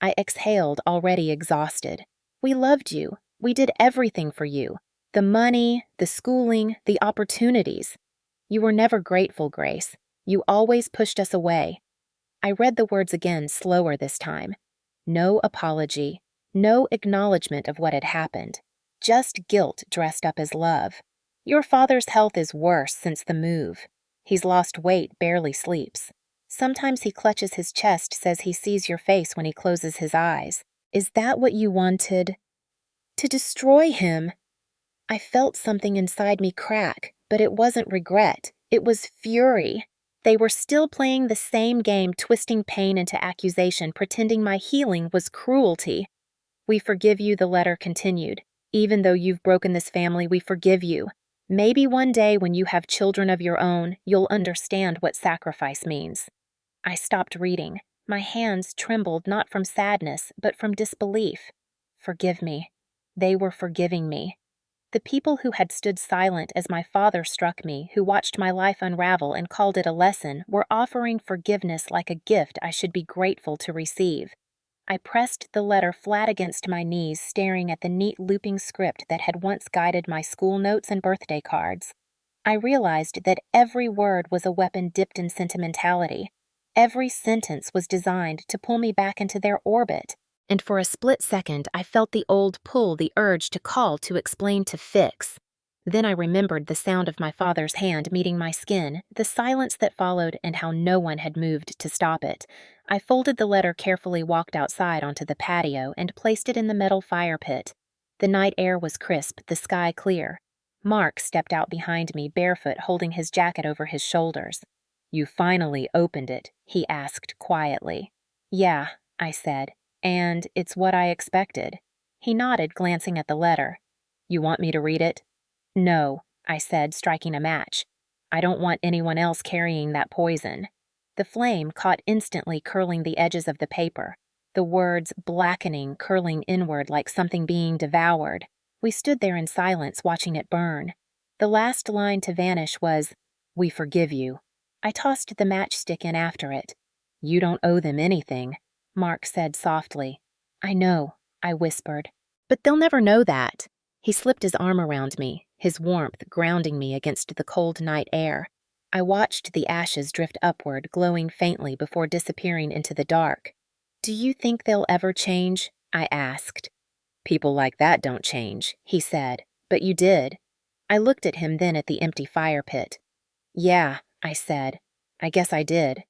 S1: I exhaled, already exhausted. "We loved you. We did everything for you. The money, the schooling, the opportunities. You were never grateful, Grace. You always pushed us away." I read the words again, slower this time. No apology, no acknowledgement of what had happened. Just guilt dressed up as love. "Your father's health is worse since the move. He's lost weight, barely sleeps. Sometimes he clutches his chest, says he sees your face when he closes his eyes. Is that what you wanted? To destroy him?" I felt something inside me crack, but it wasn't regret. It was fury. They were still playing the same game, twisting pain into accusation, pretending my healing was cruelty. "We forgive you," the letter continued. "Even though you've broken this family, we forgive you. Maybe one day when you have children of your own, you'll understand what sacrifice means." I stopped reading. My hands trembled not from sadness, but from disbelief. Forgive me. They were forgiving me. The people who had stood silent as my father struck me, who watched my life unravel and called it a lesson, were offering forgiveness like a gift I should be grateful to receive. I pressed the letter flat against my knees, staring at the neat looping script that had once guided my school notes and birthday cards. I realized that every word was a weapon dipped in sentimentality. Every sentence was designed to pull me back into their orbit. And for a split second, I felt the old pull, the urge to call, to explain, to fix. Then I remembered the sound of my father's hand meeting my skin, the silence that followed, and how no one had moved to stop it. I folded the letter carefully, walked outside onto the patio, and placed it in the metal fire pit. The night air was crisp, the sky clear. Mark stepped out behind me, barefoot, holding his jacket over his shoulders. "You finally opened it?" he asked quietly. "Yeah," I said. "And it's what I expected." He nodded, glancing at the letter. "You want me to read it?" "No," I said, striking a match. "I don't want anyone else carrying that poison." The flame caught instantly, curling the edges of the paper. The words blackening, curling inward like something being devoured. We stood there in silence, watching it burn. The last line to vanish was, "We forgive you." I tossed the matchstick in after it. "You don't owe them anything," Mark said softly. "I know," I whispered. "But they'll never know that." He slipped his arm around me, his warmth grounding me against the cold night air. I watched the ashes drift upward, glowing faintly before disappearing into the dark. "Do you think they'll ever change?" I asked. "People like that don't change," he said. "But you did." I looked at him, then at the empty fire pit. "Yeah," I said. I guess I did.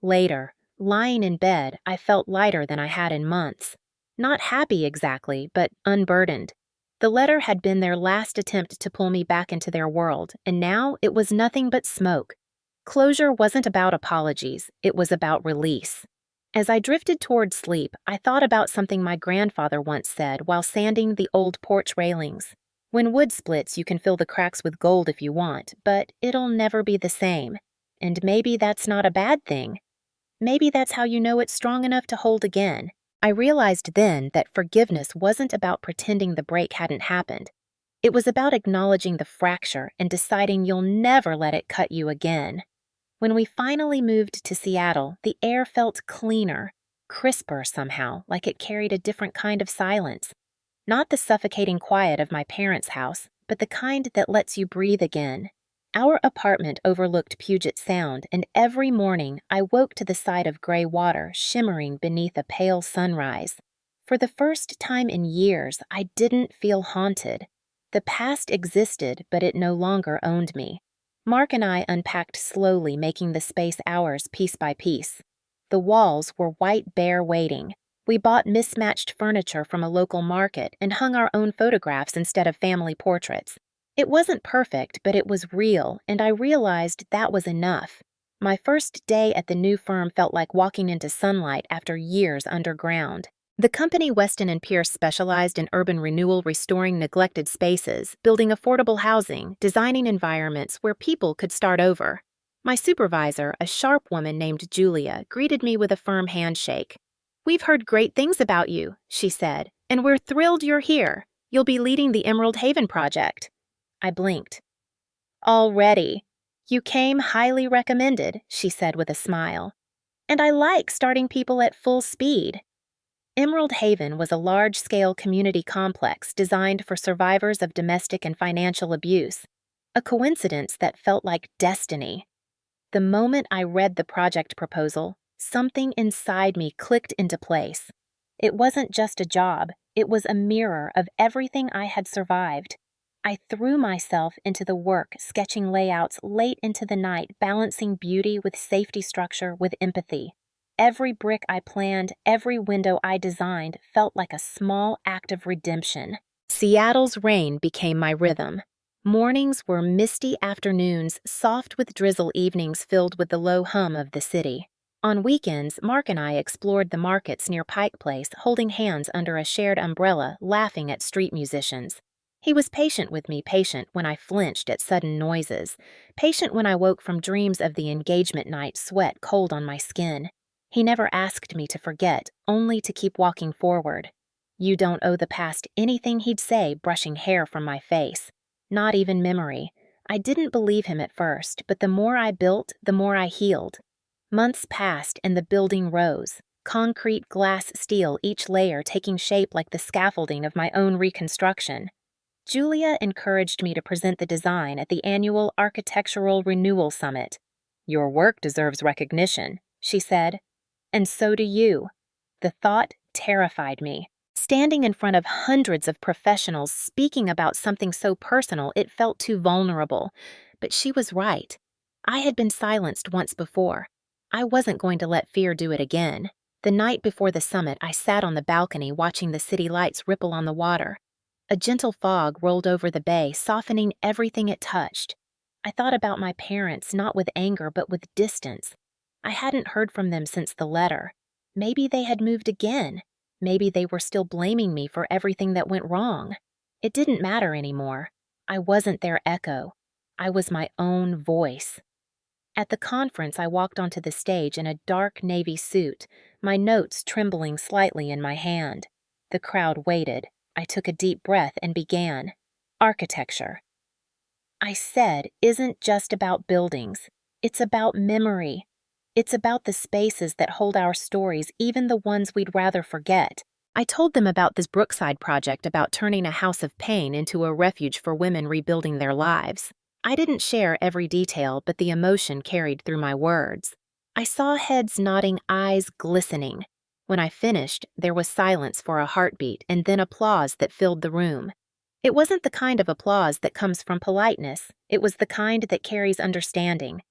S1: Later, lying in bed, I felt lighter than I had in months. Not happy exactly, but unburdened. The letter had been their last attempt to pull me back into their world, and now it was nothing but smoke. Closure wasn't about apologies, it was about release. As I drifted toward sleep, I thought about something my grandfather once said while sanding the old porch railings. When wood splits, you can fill the cracks with gold if you want, but it'll never be the same. And maybe that's not a bad thing. Maybe that's how you know it's strong enough to hold again. I realized then that forgiveness wasn't about pretending the break hadn't happened. It was about acknowledging the fracture and deciding you'll never let it cut you again. When we finally moved to Seattle, the air felt cleaner, crisper somehow, like it carried a different kind of silence. Not the suffocating quiet of my parents' house, but the kind that lets you breathe again. Our apartment overlooked Puget Sound, and every morning I woke to the sight of gray water shimmering beneath a pale sunrise. For the first time in years, I didn't feel haunted. The past existed, but it no longer owned me. Mark and I unpacked slowly, making the space ours piece by piece. The walls were white bare waiting. We bought mismatched furniture from a local market and hung our own photographs instead of family portraits. It wasn't perfect, but it was real, and I realized that was enough. My first day at the new firm felt like walking into sunlight after years underground. The company Weston and Pierce specialized in urban renewal, restoring neglected spaces, building affordable housing, designing environments where people could start over. My supervisor, a sharp woman named Julia, greeted me with a firm handshake. "We've heard great things about you," she said, "and we're thrilled you're here. You'll be leading the Emerald Haven project." I blinked. "Already. You came highly recommended," she said with a smile. "And I like starting people at full speed." Emerald Haven was a large-scale community complex designed for survivors of domestic and financial abuse, a coincidence that felt like destiny. The moment I read the project proposal, something inside me clicked into place. It wasn't just a job, it was a mirror of everything I had survived. I threw myself into the work, sketching layouts late into the night, balancing beauty with safety structure with empathy. Every brick I planned, every window I designed felt like a small act of redemption. Seattle's rain became my rhythm. Mornings were misty afternoons, soft with drizzle evenings filled with the low hum of the city. On weekends, Mark and I explored the markets near Pike Place, holding hands under a shared umbrella, laughing at street musicians. He was patient with me, patient when I flinched at sudden noises, patient when I woke from dreams of the engagement night, sweat cold on my skin. He never asked me to forget, only to keep walking forward. "You don't owe the past anything," he'd say, brushing hair from my face. Not even memory. I didn't believe him at first, but the more I built, the more I healed. Months passed and the building rose. Concrete, glass, steel, each layer taking shape like the scaffolding of my own reconstruction. Julia encouraged me to present the design at the annual Architectural Renewal Summit. "Your work deserves recognition," she said. "And so do you." The thought terrified me. Standing in front of hundreds of professionals speaking about something so personal, it felt too vulnerable. But she was right. I had been silenced once before. I wasn't going to let fear do it again. The night before the summit, I sat on the balcony watching the city lights ripple on the water. A gentle fog rolled over the bay, softening everything it touched. I thought about my parents, not with anger, but with distance. I hadn't heard from them since the letter. Maybe they had moved again. Maybe they were still blaming me for everything that went wrong. It didn't matter anymore. I wasn't their echo. I was my own voice. At the conference, I walked onto the stage in a dark navy suit, my notes trembling slightly in my hand. The crowd waited. I took a deep breath and began. Architecture, I said, isn't just about buildings. It's about memory. It's about the spaces that hold our stories, even the ones we'd rather forget. I told them about this Brookside project about turning a house of pain into a refuge for women rebuilding their lives. I didn't share every detail, but the emotion carried through my words. I saw heads nodding, eyes glistening. When I finished, there was silence for a heartbeat and then applause that filled the room. It wasn't the kind of applause that comes from politeness. It was the kind that carries understanding.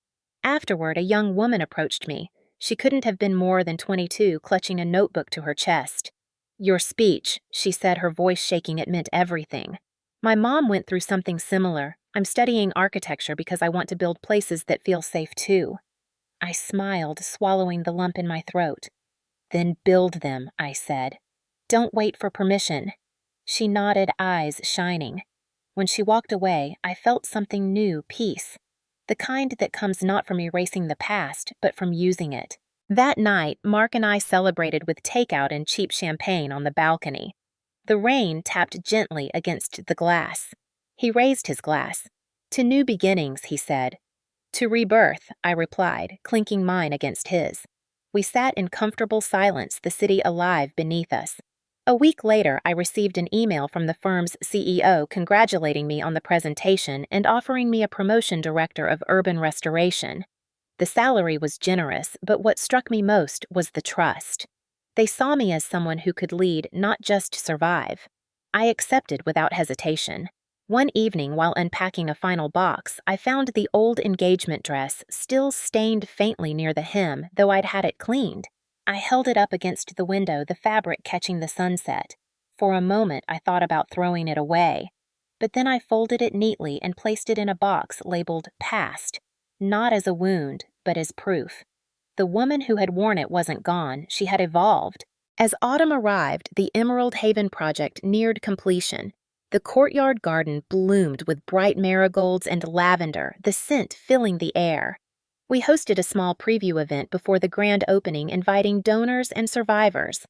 S1: Afterward, a young woman approached me. She couldn't have been more than 22, clutching a notebook to her chest. "Your speech," she said, her voice shaking. It meant everything. "My mom went through something similar. I'm studying architecture because I want to build places that feel safe too." I smiled, swallowing the lump in my throat. "Then build them," I said. "Don't wait for permission." She nodded, eyes shining. When she walked away, I felt something new, peace. The kind that comes not from erasing the past, but from using it. That night, Mark and I celebrated with takeout and cheap champagne on the balcony. The rain tapped gently against the glass. He raised his glass. "To new beginnings," he said. "To rebirth," I replied, clinking mine against his. We sat in comfortable silence, the city alive beneath us. A week later, I received an email from the firm's CEO congratulating me on the presentation and offering me a promotion director of urban restoration. The salary was generous, but what struck me most was the trust. They saw me as someone who could lead, not just survive. I accepted without hesitation. One evening, while unpacking a final box, I found the old engagement dress still stained faintly near the hem, though I'd had it cleaned. I held it up against the window, the fabric catching the sunset. For a moment, I thought about throwing it away. But then I folded it neatly and placed it in a box labeled "Past," not as a wound, but as proof. The woman who had worn it wasn't gone, she had evolved. As autumn arrived, the Emerald Haven project neared completion. The courtyard garden bloomed with bright marigolds and lavender, the scent filling the air. We hosted a small preview event before the grand opening, inviting donors and survivors.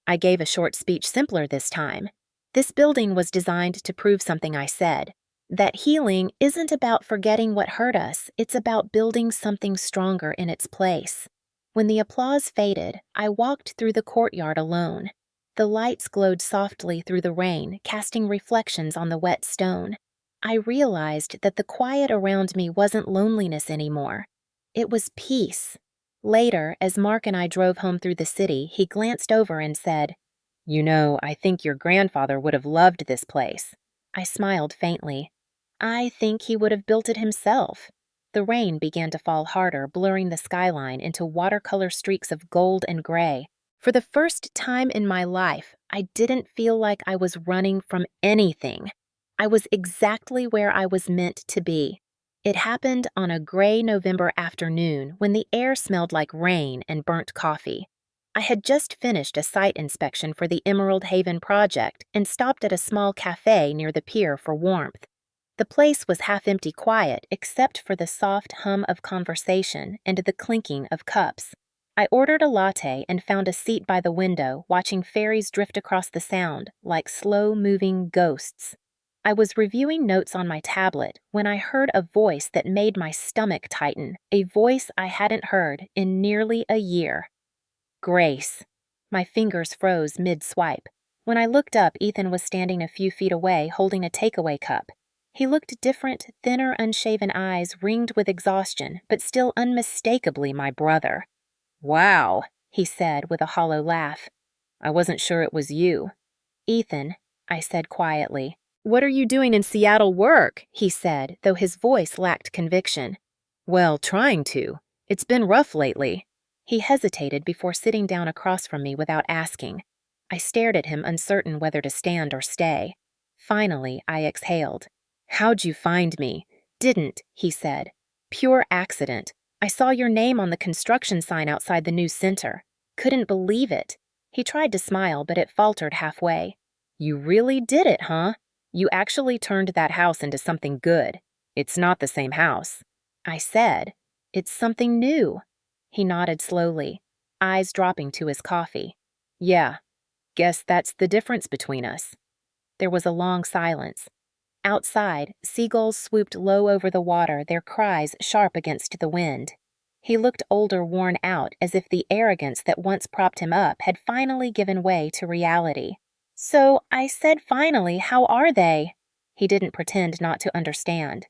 S1: I gave a short speech, simpler this time. This building was designed to prove something I said, that healing isn't about forgetting what hurt us, it's about building something stronger in its place. When the applause faded, I walked through the courtyard alone. The lights glowed softly through the rain, casting reflections on the wet stone. I realized that the quiet around me wasn't loneliness anymore. It was peace. Later, as Mark and I drove home through the city, he glanced over and said, "You know, I think your grandfather would have loved this place." I smiled faintly. "I think he would have built it himself." The rain began to fall harder, blurring the skyline into watercolor streaks of gold and gray. For the first time in my life, I didn't feel like I was running from anything. I was exactly where I was meant to be. It happened on a gray November afternoon when the air smelled like rain and burnt coffee. I had just finished a site inspection for the Emerald Haven project and stopped at a small cafe near the pier for warmth. The place was half-empty quiet except for the soft hum of conversation and the clinking of cups. I ordered a latte and found a seat by the window, watching ferries drift across the sound like slow-moving ghosts. I was reviewing notes on my tablet when I heard a voice that made my stomach tighten, a voice I hadn't heard in nearly a year. "Grace." My fingers froze mid-swipe. When I looked up, Ethan was standing a few feet away, holding a takeaway cup. He looked different, thinner, unshaven eyes ringed with exhaustion, but still unmistakably my brother. "Wow," he said with a hollow laugh. "I wasn't sure it was you." "Ethan," I said quietly. "What are you doing in Seattle work?" he said, though his voice lacked conviction. "Well, trying to. It's been rough lately." He hesitated before sitting down across from me without asking. I stared at him, uncertain whether to stand or stay. Finally, I exhaled. "How'd you find me?" "Didn't," he said. "Pure accident. I saw your name on the construction sign outside the new center. Couldn't believe it." He tried to smile, but it faltered halfway. "You really did it, huh? You actually turned that house into something good. It's not the same house." I said, "It's something new." He nodded slowly, eyes dropping to his coffee. "Yeah, guess that's the difference between us." There was a long silence. Outside, seagulls swooped low over the water, their cries sharp against the wind. He looked older, worn out, as if the arrogance that once propped him up had finally given way to reality. "So I said finally, how are they?" He didn't pretend not to understand.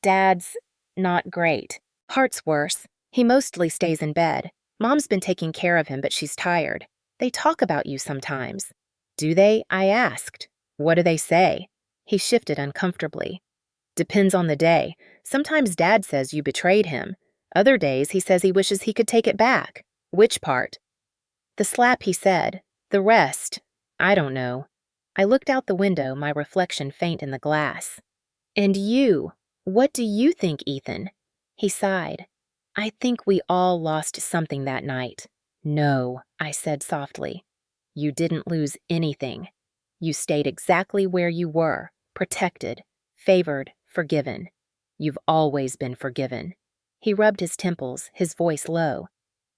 S1: "Dad's not great. Heart's worse. He mostly stays in bed. Mom's been taking care of him, but she's tired. They talk about you sometimes." "Do they?" I asked. "What do they say?" He shifted uncomfortably. "Depends on the day. Sometimes Dad says you betrayed him. Other days, he says he wishes he could take it back. Which part? The slap, he said. The rest, I don't know. I looked out the window, my reflection faint in the glass. And you, what do you think, Ethan? He sighed. I think we all lost something that night. No, I said softly. You didn't lose anything. You stayed exactly where you were, protected, favored, forgiven. You've always been forgiven. He rubbed his temples, his voice low.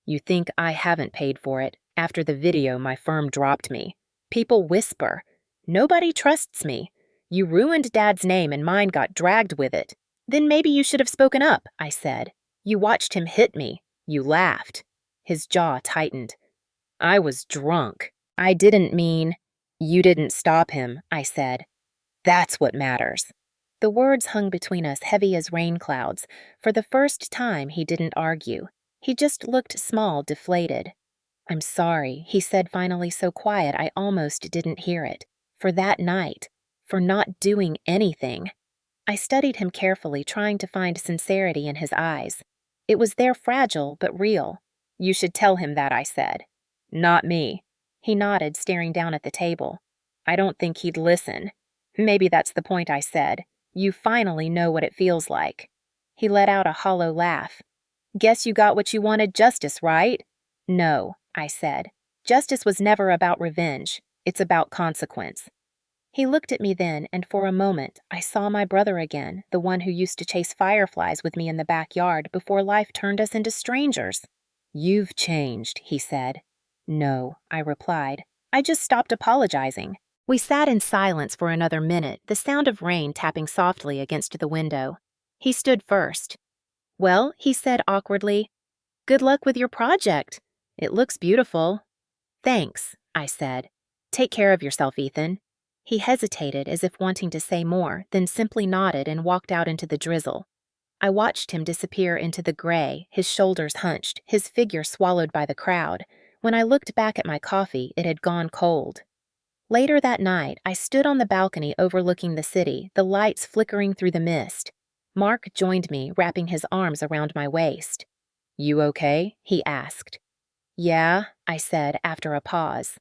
S1: You think I haven't paid for it after the video my firm dropped me. People whisper. Nobody trusts me. You ruined Dad's name and mine got dragged with it. Then maybe you should have spoken up, I said. You watched him hit me. You laughed. His jaw tightened. I was drunk. I didn't mean. You didn't stop him, I said. That's what matters. The words hung between us heavy as rain clouds. For the first time, he didn't argue. He just looked small, deflated. I'm sorry, he said finally so quiet I almost didn't hear it. For that night. For not doing anything. I studied him carefully, trying to find sincerity in his eyes. It was there, fragile but real. You should tell him that, I said. Not me. He nodded, staring down at the table. I don't think he'd listen. Maybe that's the point, I said. You finally know what it feels like. He let out a hollow laugh. Guess you got what you wanted, justice, right? No, I said. Justice was never about revenge. It's about consequence. He looked at me then, and for a moment, I saw my brother again, the one who used to chase fireflies with me in the backyard before life turned us into strangers. You've changed, he said. No, I replied. I just stopped apologizing. We sat in silence for another minute, the sound of rain tapping softly against the window. He stood first. Well, he said awkwardly, good luck with your project. It looks beautiful. Thanks, I said. Take care of yourself, Ethan. He hesitated as if wanting to say more, then simply nodded and walked out into the drizzle. I watched him disappear into the gray, his shoulders hunched, his figure swallowed by the crowd. When I looked back at my coffee, it had gone cold. Later that night, I stood on the balcony overlooking the city, the lights flickering through the mist. Mark joined me, wrapping his arms around my waist. You okay? He asked. Yeah, I said after a pause.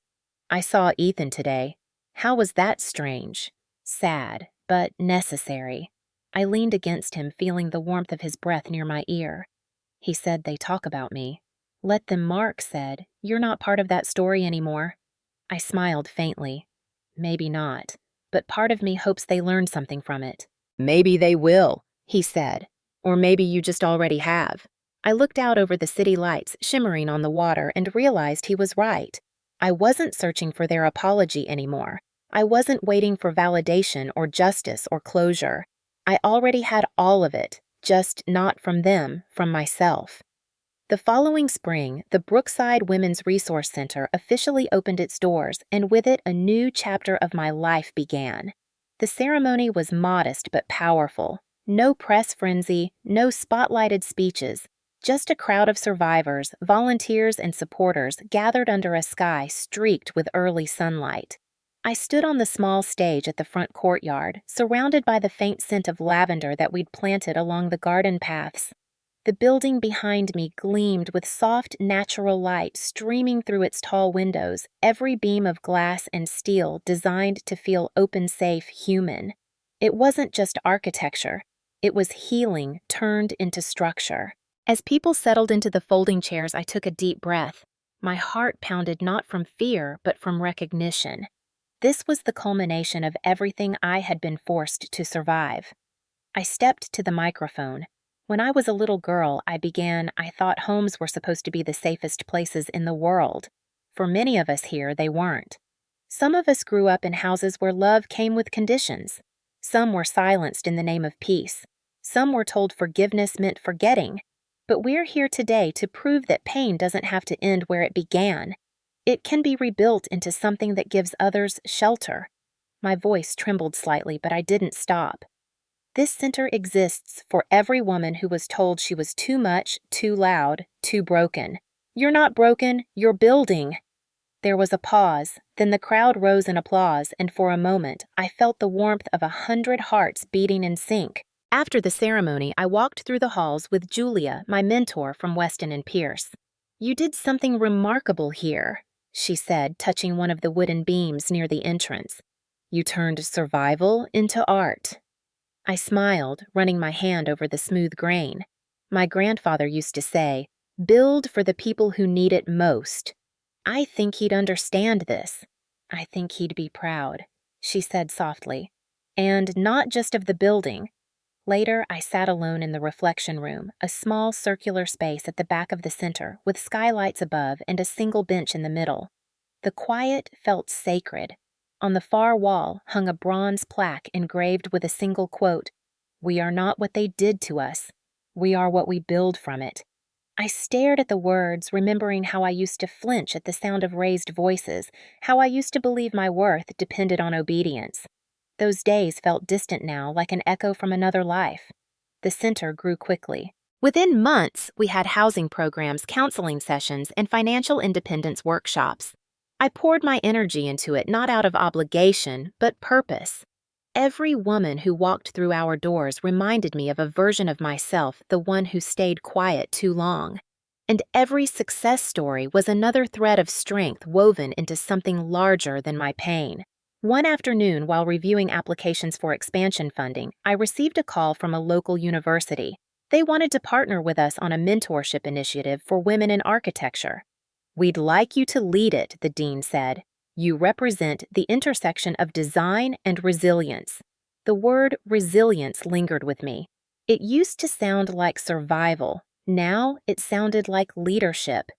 S1: I saw Ethan today. How was that strange? Sad, but necessary. I leaned against him, feeling the warmth of his breath near my ear. He said they talk about me. Let them, Mark said. You're not part of that story anymore. I smiled faintly. Maybe not, but part of me hopes they learn something from it. Maybe they will, he said. Or maybe you just already have. I looked out over the city lights shimmering on the water and realized he was right. I wasn't searching for their apology anymore. I wasn't waiting for validation or justice or closure. I already had all of it, just not from them, from myself. The following spring, the Brookside Women's Resource Center officially opened its doors, and with it a new chapter of my life began. The ceremony was modest but powerful. No press frenzy, no spotlighted speeches, just a crowd of survivors, volunteers, and supporters gathered under a sky streaked with early sunlight. I stood on the small stage at the front courtyard, surrounded by the faint scent of lavender that we'd planted along the garden paths. The building behind me gleamed with soft, natural light streaming through its tall windows, every beam of glass and steel designed to feel open, safe, human. It wasn't just architecture. It was healing turned into structure. As people settled into the folding chairs, I took a deep breath. My heart pounded not from fear, but from recognition. This was the culmination of everything I had been forced to survive. I stepped to the microphone. When I was a little girl, I thought homes were supposed to be the safest places in the world. For many of us here, they weren't. Some of us grew up in houses where love came with conditions. Some were silenced in the name of peace. Some were told forgiveness meant forgetting. But we're here today to prove that pain doesn't have to end where it began. It can be rebuilt into something that gives others shelter. My voice trembled slightly, but I didn't stop. This center exists for every woman who was told she was too much, too loud, too broken. You're not broken, you're building. There was a pause, then the crowd rose in applause, and for a moment I felt the warmth of 100 hearts beating in sync. After the ceremony, I walked through the halls with Julia, my mentor from Weston and Pierce. "You did something remarkable here," she said, touching one of the wooden beams near the entrance. "You turned survival into art." I smiled, running my hand over the smooth grain. My grandfather used to say, "Build for the people who need it most." I think he'd understand this. I think he'd be proud, she said softly. And not just of the building. Later, I sat alone in the reflection room, a small circular space at the back of the center, with skylights above and a single bench in the middle. The quiet felt sacred. On the far wall hung a bronze plaque engraved with a single quote, "We are not what they did to us. We are what we build from it." I stared at the words, remembering how I used to flinch at the sound of raised voices, how I used to believe my worth depended on obedience. Those days felt distant now, like an echo from another life. The center grew quickly. Within months, we had housing programs, counseling sessions, and financial independence workshops. I poured my energy into it not out of obligation, but purpose. Every woman who walked through our doors reminded me of a version of myself, the one who stayed quiet too long. And every success story was another thread of strength woven into something larger than my pain. One afternoon, while reviewing applications for expansion funding, I received a call from a local university. They wanted to partner with us on a mentorship initiative for women in architecture. "We'd like you to lead it," the dean said. "You represent the intersection of design and resilience." The word resilience lingered with me. It used to sound like survival. Now it sounded like leadership.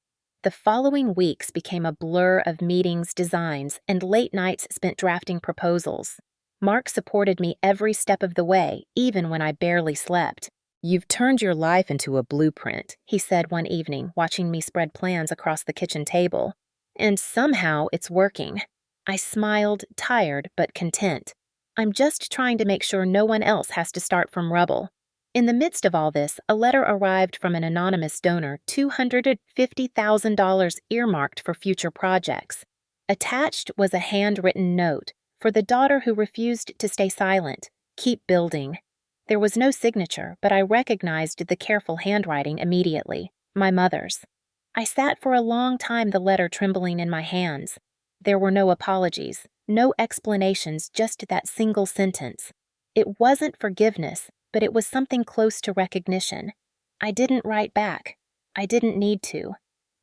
S1: The following weeks became a blur of meetings, designs, and late nights spent drafting proposals. Mark supported me every step of the way, even when I barely slept. "You've turned your life into a blueprint," he said one evening, watching me spread plans across the kitchen table. "And somehow it's working." I smiled, tired but content. I'm just trying to make sure no one else has to start from rubble. In the midst of all this, a letter arrived from an anonymous donor, $250,000 earmarked for future projects. Attached was a handwritten note, "For the daughter who refused to stay silent, keep building." There was no signature, but I recognized the careful handwriting immediately, my mother's. I sat for a long time, the letter trembling in my hands. There were no apologies, no explanations, just that single sentence. It wasn't forgiveness, but it was something close to recognition. I didn't write back. I didn't need to.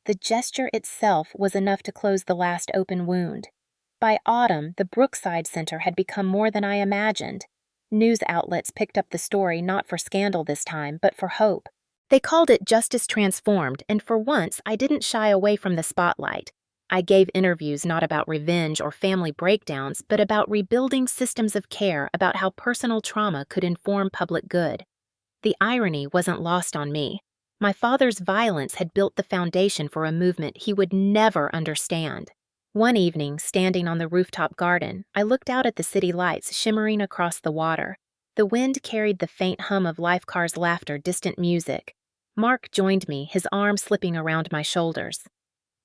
S1: The gesture itself was enough to close the last open wound. By autumn, the Brookside Center had become more than I imagined. News outlets picked up the story not for scandal this time, but for hope. They called it Justice Transformed, and for once, I didn't shy away from the spotlight. I gave interviews not about revenge or family breakdowns, but about rebuilding systems of care, about how personal trauma could inform public good. The irony wasn't lost on me. My father's violence had built the foundation for a movement he would never understand. One evening, standing on the rooftop garden, I looked out at the city lights shimmering across the water. The wind carried the faint hum of lifecars' laughter, distant music. Mark joined me, his arm slipping around my shoulders.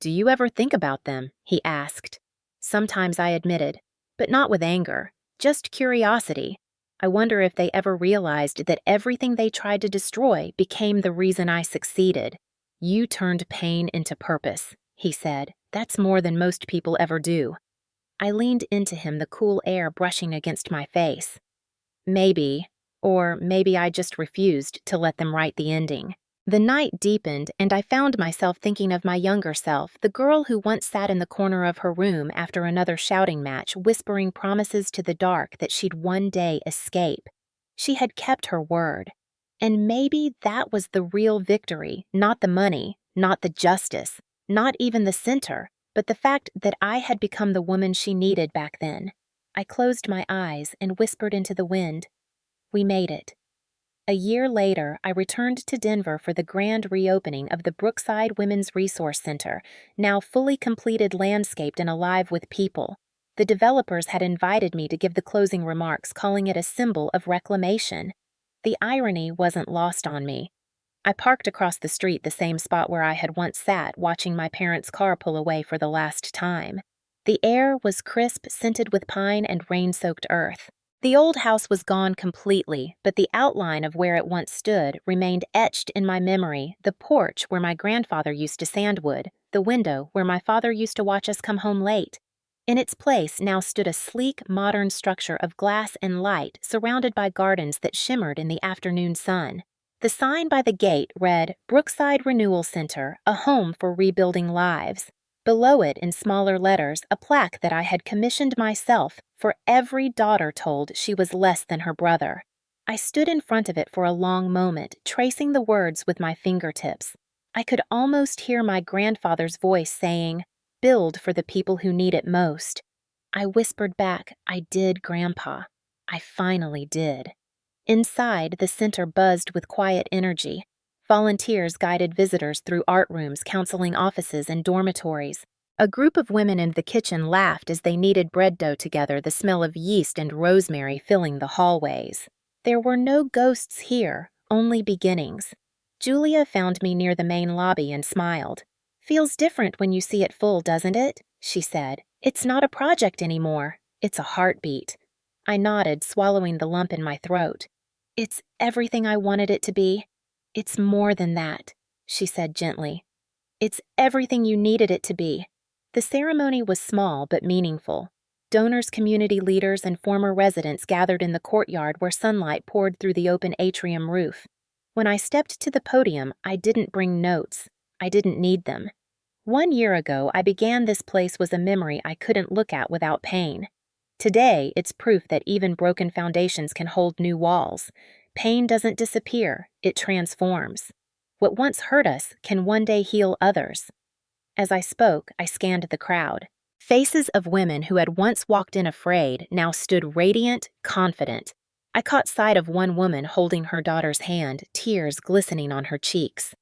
S1: "Do you ever think about them?" he asked. Sometimes, I admitted, but not with anger, just curiosity. I wonder if they ever realized that everything they tried to destroy became the reason I succeeded. "You turned pain into purpose," he said. "That's more than most people ever do." I leaned into him, the cool air brushing against my face. Maybe, or maybe I just refused to let them write the ending. The night deepened, and I found myself thinking of my younger self, the girl who once sat in the corner of her room after another shouting match, whispering promises to the dark that she'd one day escape. She had kept her word. And maybe that was the real victory, not the money, not the justice, not even the center, but the fact that I had become the woman she needed back then. I closed my eyes and whispered into the wind, "We made it." A year later, I returned to Denver for the grand reopening of the Brookside Women's Resource Center, now fully completed, landscaped, and alive with people. The developers had invited me to give the closing remarks, calling it a symbol of reclamation. The irony wasn't lost on me. I parked across the street, the same spot where I had once sat, watching my parents' car pull away for the last time. The air was crisp, scented with pine and rain-soaked earth. The old house was gone completely, but the outline of where it once stood remained etched in my memory: the porch where my grandfather used to sandwood, the window where my father used to watch us come home late. In its place now stood a sleek, modern structure of glass and light surrounded by gardens that shimmered in the afternoon sun. The sign by the gate read, "Brookside Renewal Center, a home for rebuilding lives." Below it, in smaller letters, a plaque that I had commissioned myself for every daughter told she was less than her brother. I stood in front of it for a long moment, tracing the words with my fingertips. I could almost hear my grandfather's voice saying, "Build for the people who need it most." I whispered back, "I did, Grandpa. I finally did." Inside, the center buzzed with quiet energy. Volunteers guided visitors through art rooms, counseling offices, and dormitories. A group of women in the kitchen laughed as they kneaded bread dough together, the smell of yeast and rosemary filling the hallways. There were no ghosts here, only beginnings. Julia found me near the main lobby and smiled. "Feels different when you see it full, doesn't it?" she said. "It's not a project anymore. It's a heartbeat." I nodded, swallowing the lump in my throat. "It's everything I wanted it to be." "It's more than that," she said gently. "It's everything you needed it to be." The ceremony was small but meaningful. Donors, community leaders, and former residents gathered in the courtyard where sunlight poured through the open atrium roof. When I stepped to the podium, I didn't bring notes. I didn't need them. 1 year ago, I began this place was a memory I couldn't look at without pain. Today, it's proof that even broken foundations can hold new walls. Pain doesn't disappear, it transforms. What once hurt us can one day heal others. As I spoke, I scanned the crowd. Faces of women who had once walked in afraid now stood radiant, confident. I caught sight of one woman holding her daughter's hand, tears glistening on her cheeks.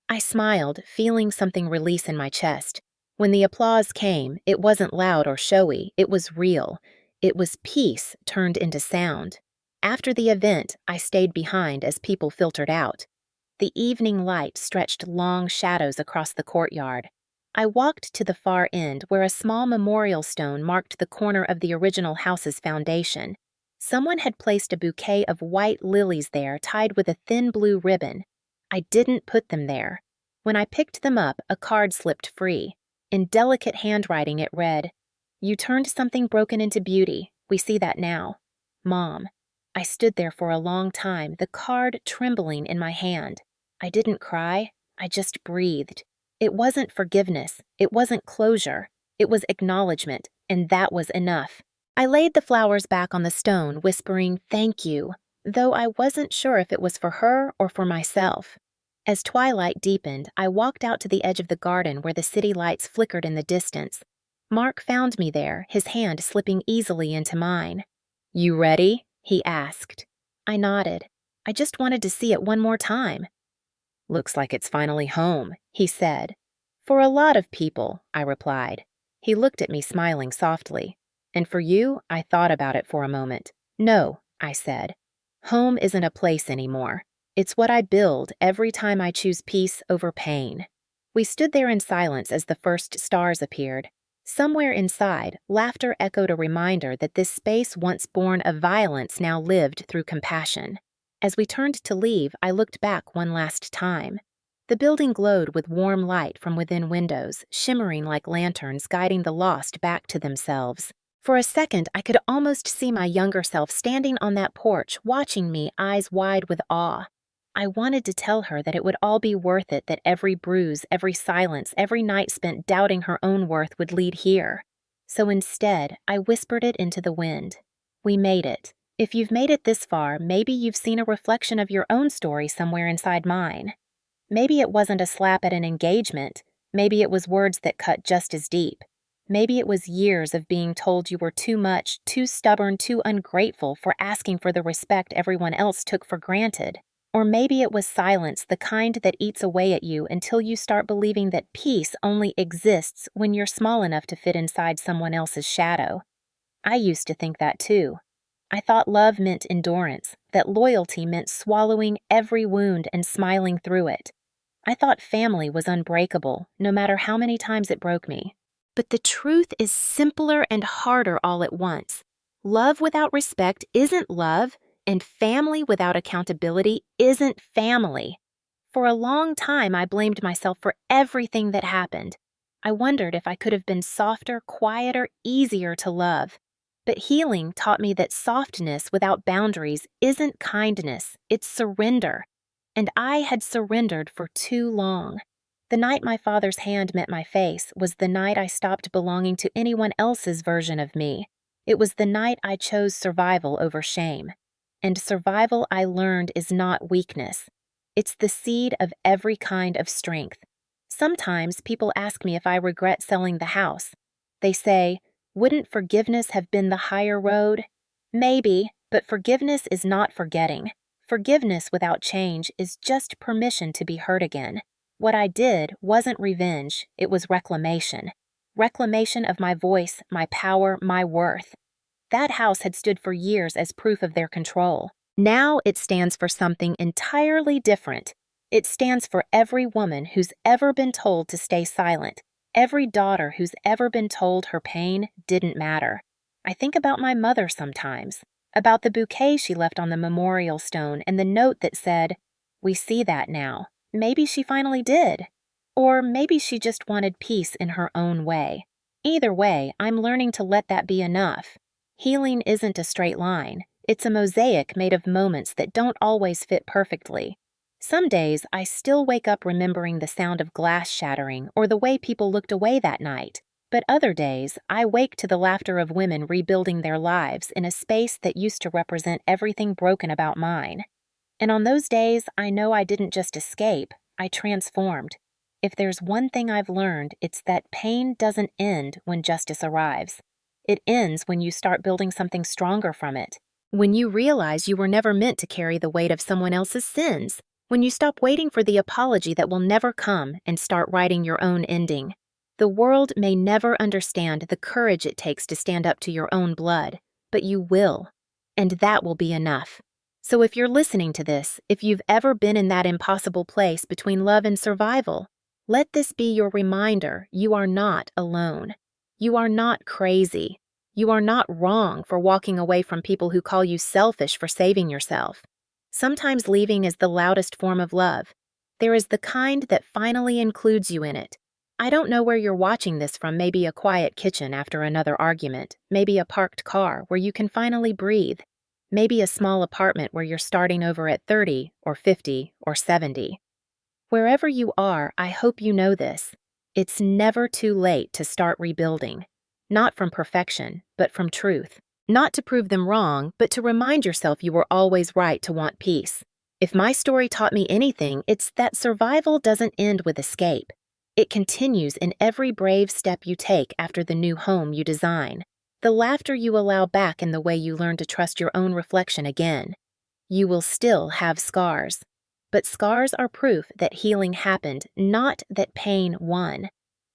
S1: I smiled, feeling something release in my chest. When the applause came, it wasn't loud or showy, it was real. It was peace turned into sound. After the event, I stayed behind as people filtered out. The evening light stretched long shadows across the courtyard. I walked to the far end where a small memorial stone marked the corner of the original house's foundation. Someone had placed a bouquet of white lilies there tied with a thin blue ribbon. I didn't put them there. When I picked them up, a card slipped free. In delicate handwriting it read, "You turned something broken into beauty. We see that now. Mom." I stood there for a long time, the card trembling in my hand. I didn't cry, I just breathed. It wasn't forgiveness, it wasn't closure, it was acknowledgement, and that was enough. I laid the flowers back on the stone, whispering, "Thank you," though I wasn't sure if it was for her or for myself. As twilight deepened, I walked out to the edge of the garden where the city lights flickered in the distance. Mark found me there, his hand slipping easily into mine. "You ready?" he asked. I nodded. I just wanted to see it one more time. "Looks like it's finally home," he said. "For a lot of people," I replied. He looked at me, smiling softly. "And for you?" I thought about it for a moment. "No," I said. "Home isn't a place anymore. It's what I build every time I choose peace over pain." We stood there in silence as the first stars appeared. Somewhere inside, laughter echoed a reminder that this space once born of violence now lived through compassion. As we turned to leave, I looked back one last time. The building glowed with warm light from within windows, shimmering like lanterns guiding the lost back to themselves. For a second, I could almost see my younger self standing on that porch, watching me, eyes wide with awe. I wanted to tell her that it would all be worth it, that every bruise, every silence, every night spent doubting her own worth would lead here. So instead, I whispered it into the wind. "We made it. If you've made it this far, maybe you've seen a reflection of your own story somewhere inside mine. Maybe it wasn't a slap at an engagement. Maybe it was words that cut just as deep. Maybe it was years of being told you were too much, too stubborn, too ungrateful for asking for the respect everyone else took for granted. Or maybe it was silence, the kind that eats away at you until you start believing that peace only exists when you're small enough to fit inside someone else's shadow. I used to think that too. I thought love meant endurance, that loyalty meant swallowing every wound and smiling through it. I thought family was unbreakable, no matter how many times it broke me. But the truth is simpler and harder all at once. Love without respect isn't love, and family without accountability isn't family. For a long time, I blamed myself for everything that happened. I wondered if I could have been softer, quieter, easier to love. But healing taught me that softness without boundaries isn't kindness, it's surrender. And I had surrendered for too long. The night my father's hand met my face was the night I stopped belonging to anyone else's version of me. It was the night I chose survival over shame. And survival, I learned, is not weakness. It's the seed of every kind of strength. Sometimes people ask me if I regret selling the house. They say, "Wouldn't forgiveness have been the higher road?" Maybe, but forgiveness is not forgetting. Forgiveness without change is just permission to be hurt again. What I did wasn't revenge, it was reclamation. Reclamation of my voice, my power, my worth. That house had stood for years as proof of their control. Now it stands for something entirely different. It stands for every woman who's ever been told to stay silent, every daughter who's ever been told her pain didn't matter. I think about my mother sometimes, about the bouquet she left on the memorial stone and the note that said, "We see that now. Maybe she finally did. Or maybe she just wanted peace in her own way." Either way, I'm learning to let that be enough. Healing isn't a straight line. It's a mosaic made of moments that don't always fit perfectly. Some days, I still wake up remembering the sound of glass shattering or the way people looked away that night. But other days, I wake to the laughter of women rebuilding their lives in a space that used to represent everything broken about mine. And on those days, I know I didn't just escape, I transformed. If there's one thing I've learned, it's that pain doesn't end when justice arrives. It ends when you start building something stronger from it. When you realize you were never meant to carry the weight of someone else's sins. When you stop waiting for the apology that will never come and start writing your own ending. The world may never understand the courage it takes to stand up to your own blood, but you will. And that will be enough. So if you're listening to this, if you've ever been in that impossible place between love and survival, let this be your reminder you are not alone. You are not crazy. You are not wrong for walking away from people who call you selfish for saving yourself. Sometimes leaving is the loudest form of love. There is the kind that finally includes you in it. I don't know where you're watching this from, maybe a quiet kitchen after another argument, maybe a parked car where you can finally breathe, maybe a small apartment where you're starting over at 30 or 50 or 70. Wherever you are, I hope you know this. It's never too late to start rebuilding. Not from perfection, but from truth. Not to prove them wrong, but to remind yourself you were always right to want peace. If my story taught me anything, it's that survival doesn't end with escape. It continues in every brave step you take after the new home you design. The laughter you allow back in the way you learn to trust your own reflection again. You will still have scars. But scars are proof that healing happened, not that pain won.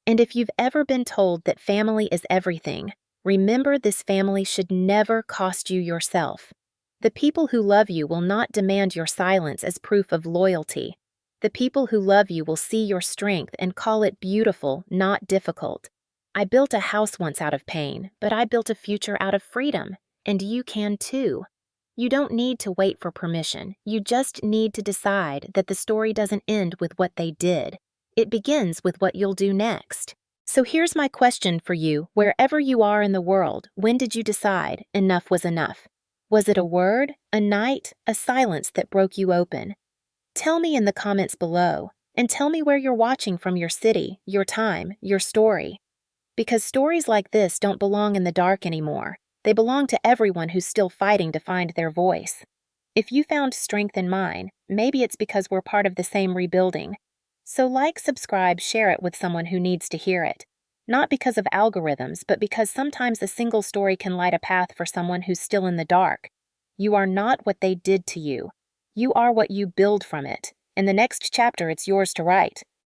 S1: And if you've ever been told that family is everything, remember this family should never cost you yourself. The people who love you will not demand your silence as proof of loyalty. The people who love you will see your strength and call it beautiful, not difficult. I built a house once out of pain, but I built a future out of freedom, and you can too. You don't need to wait for permission. You just need to decide that the story doesn't end with what they did. It begins with what you'll do next. So here's my question for you. Wherever you are in the world, when did you decide enough was enough? Was it a word, a night, a silence that broke you open? Tell me in the comments below, and tell me where you're watching from, your city, your time, your story. Because stories like this don't belong in the dark anymore. They belong to everyone who's still fighting to find their voice. If you found strength in mine, maybe it's because we're part of the same rebuilding. So like, subscribe, share it with someone who needs to hear it. Not because of algorithms, but because sometimes a single story can light a path for someone who's still in the dark. You are not what they did to you. You are what you build from it. In the next chapter, it's yours to write.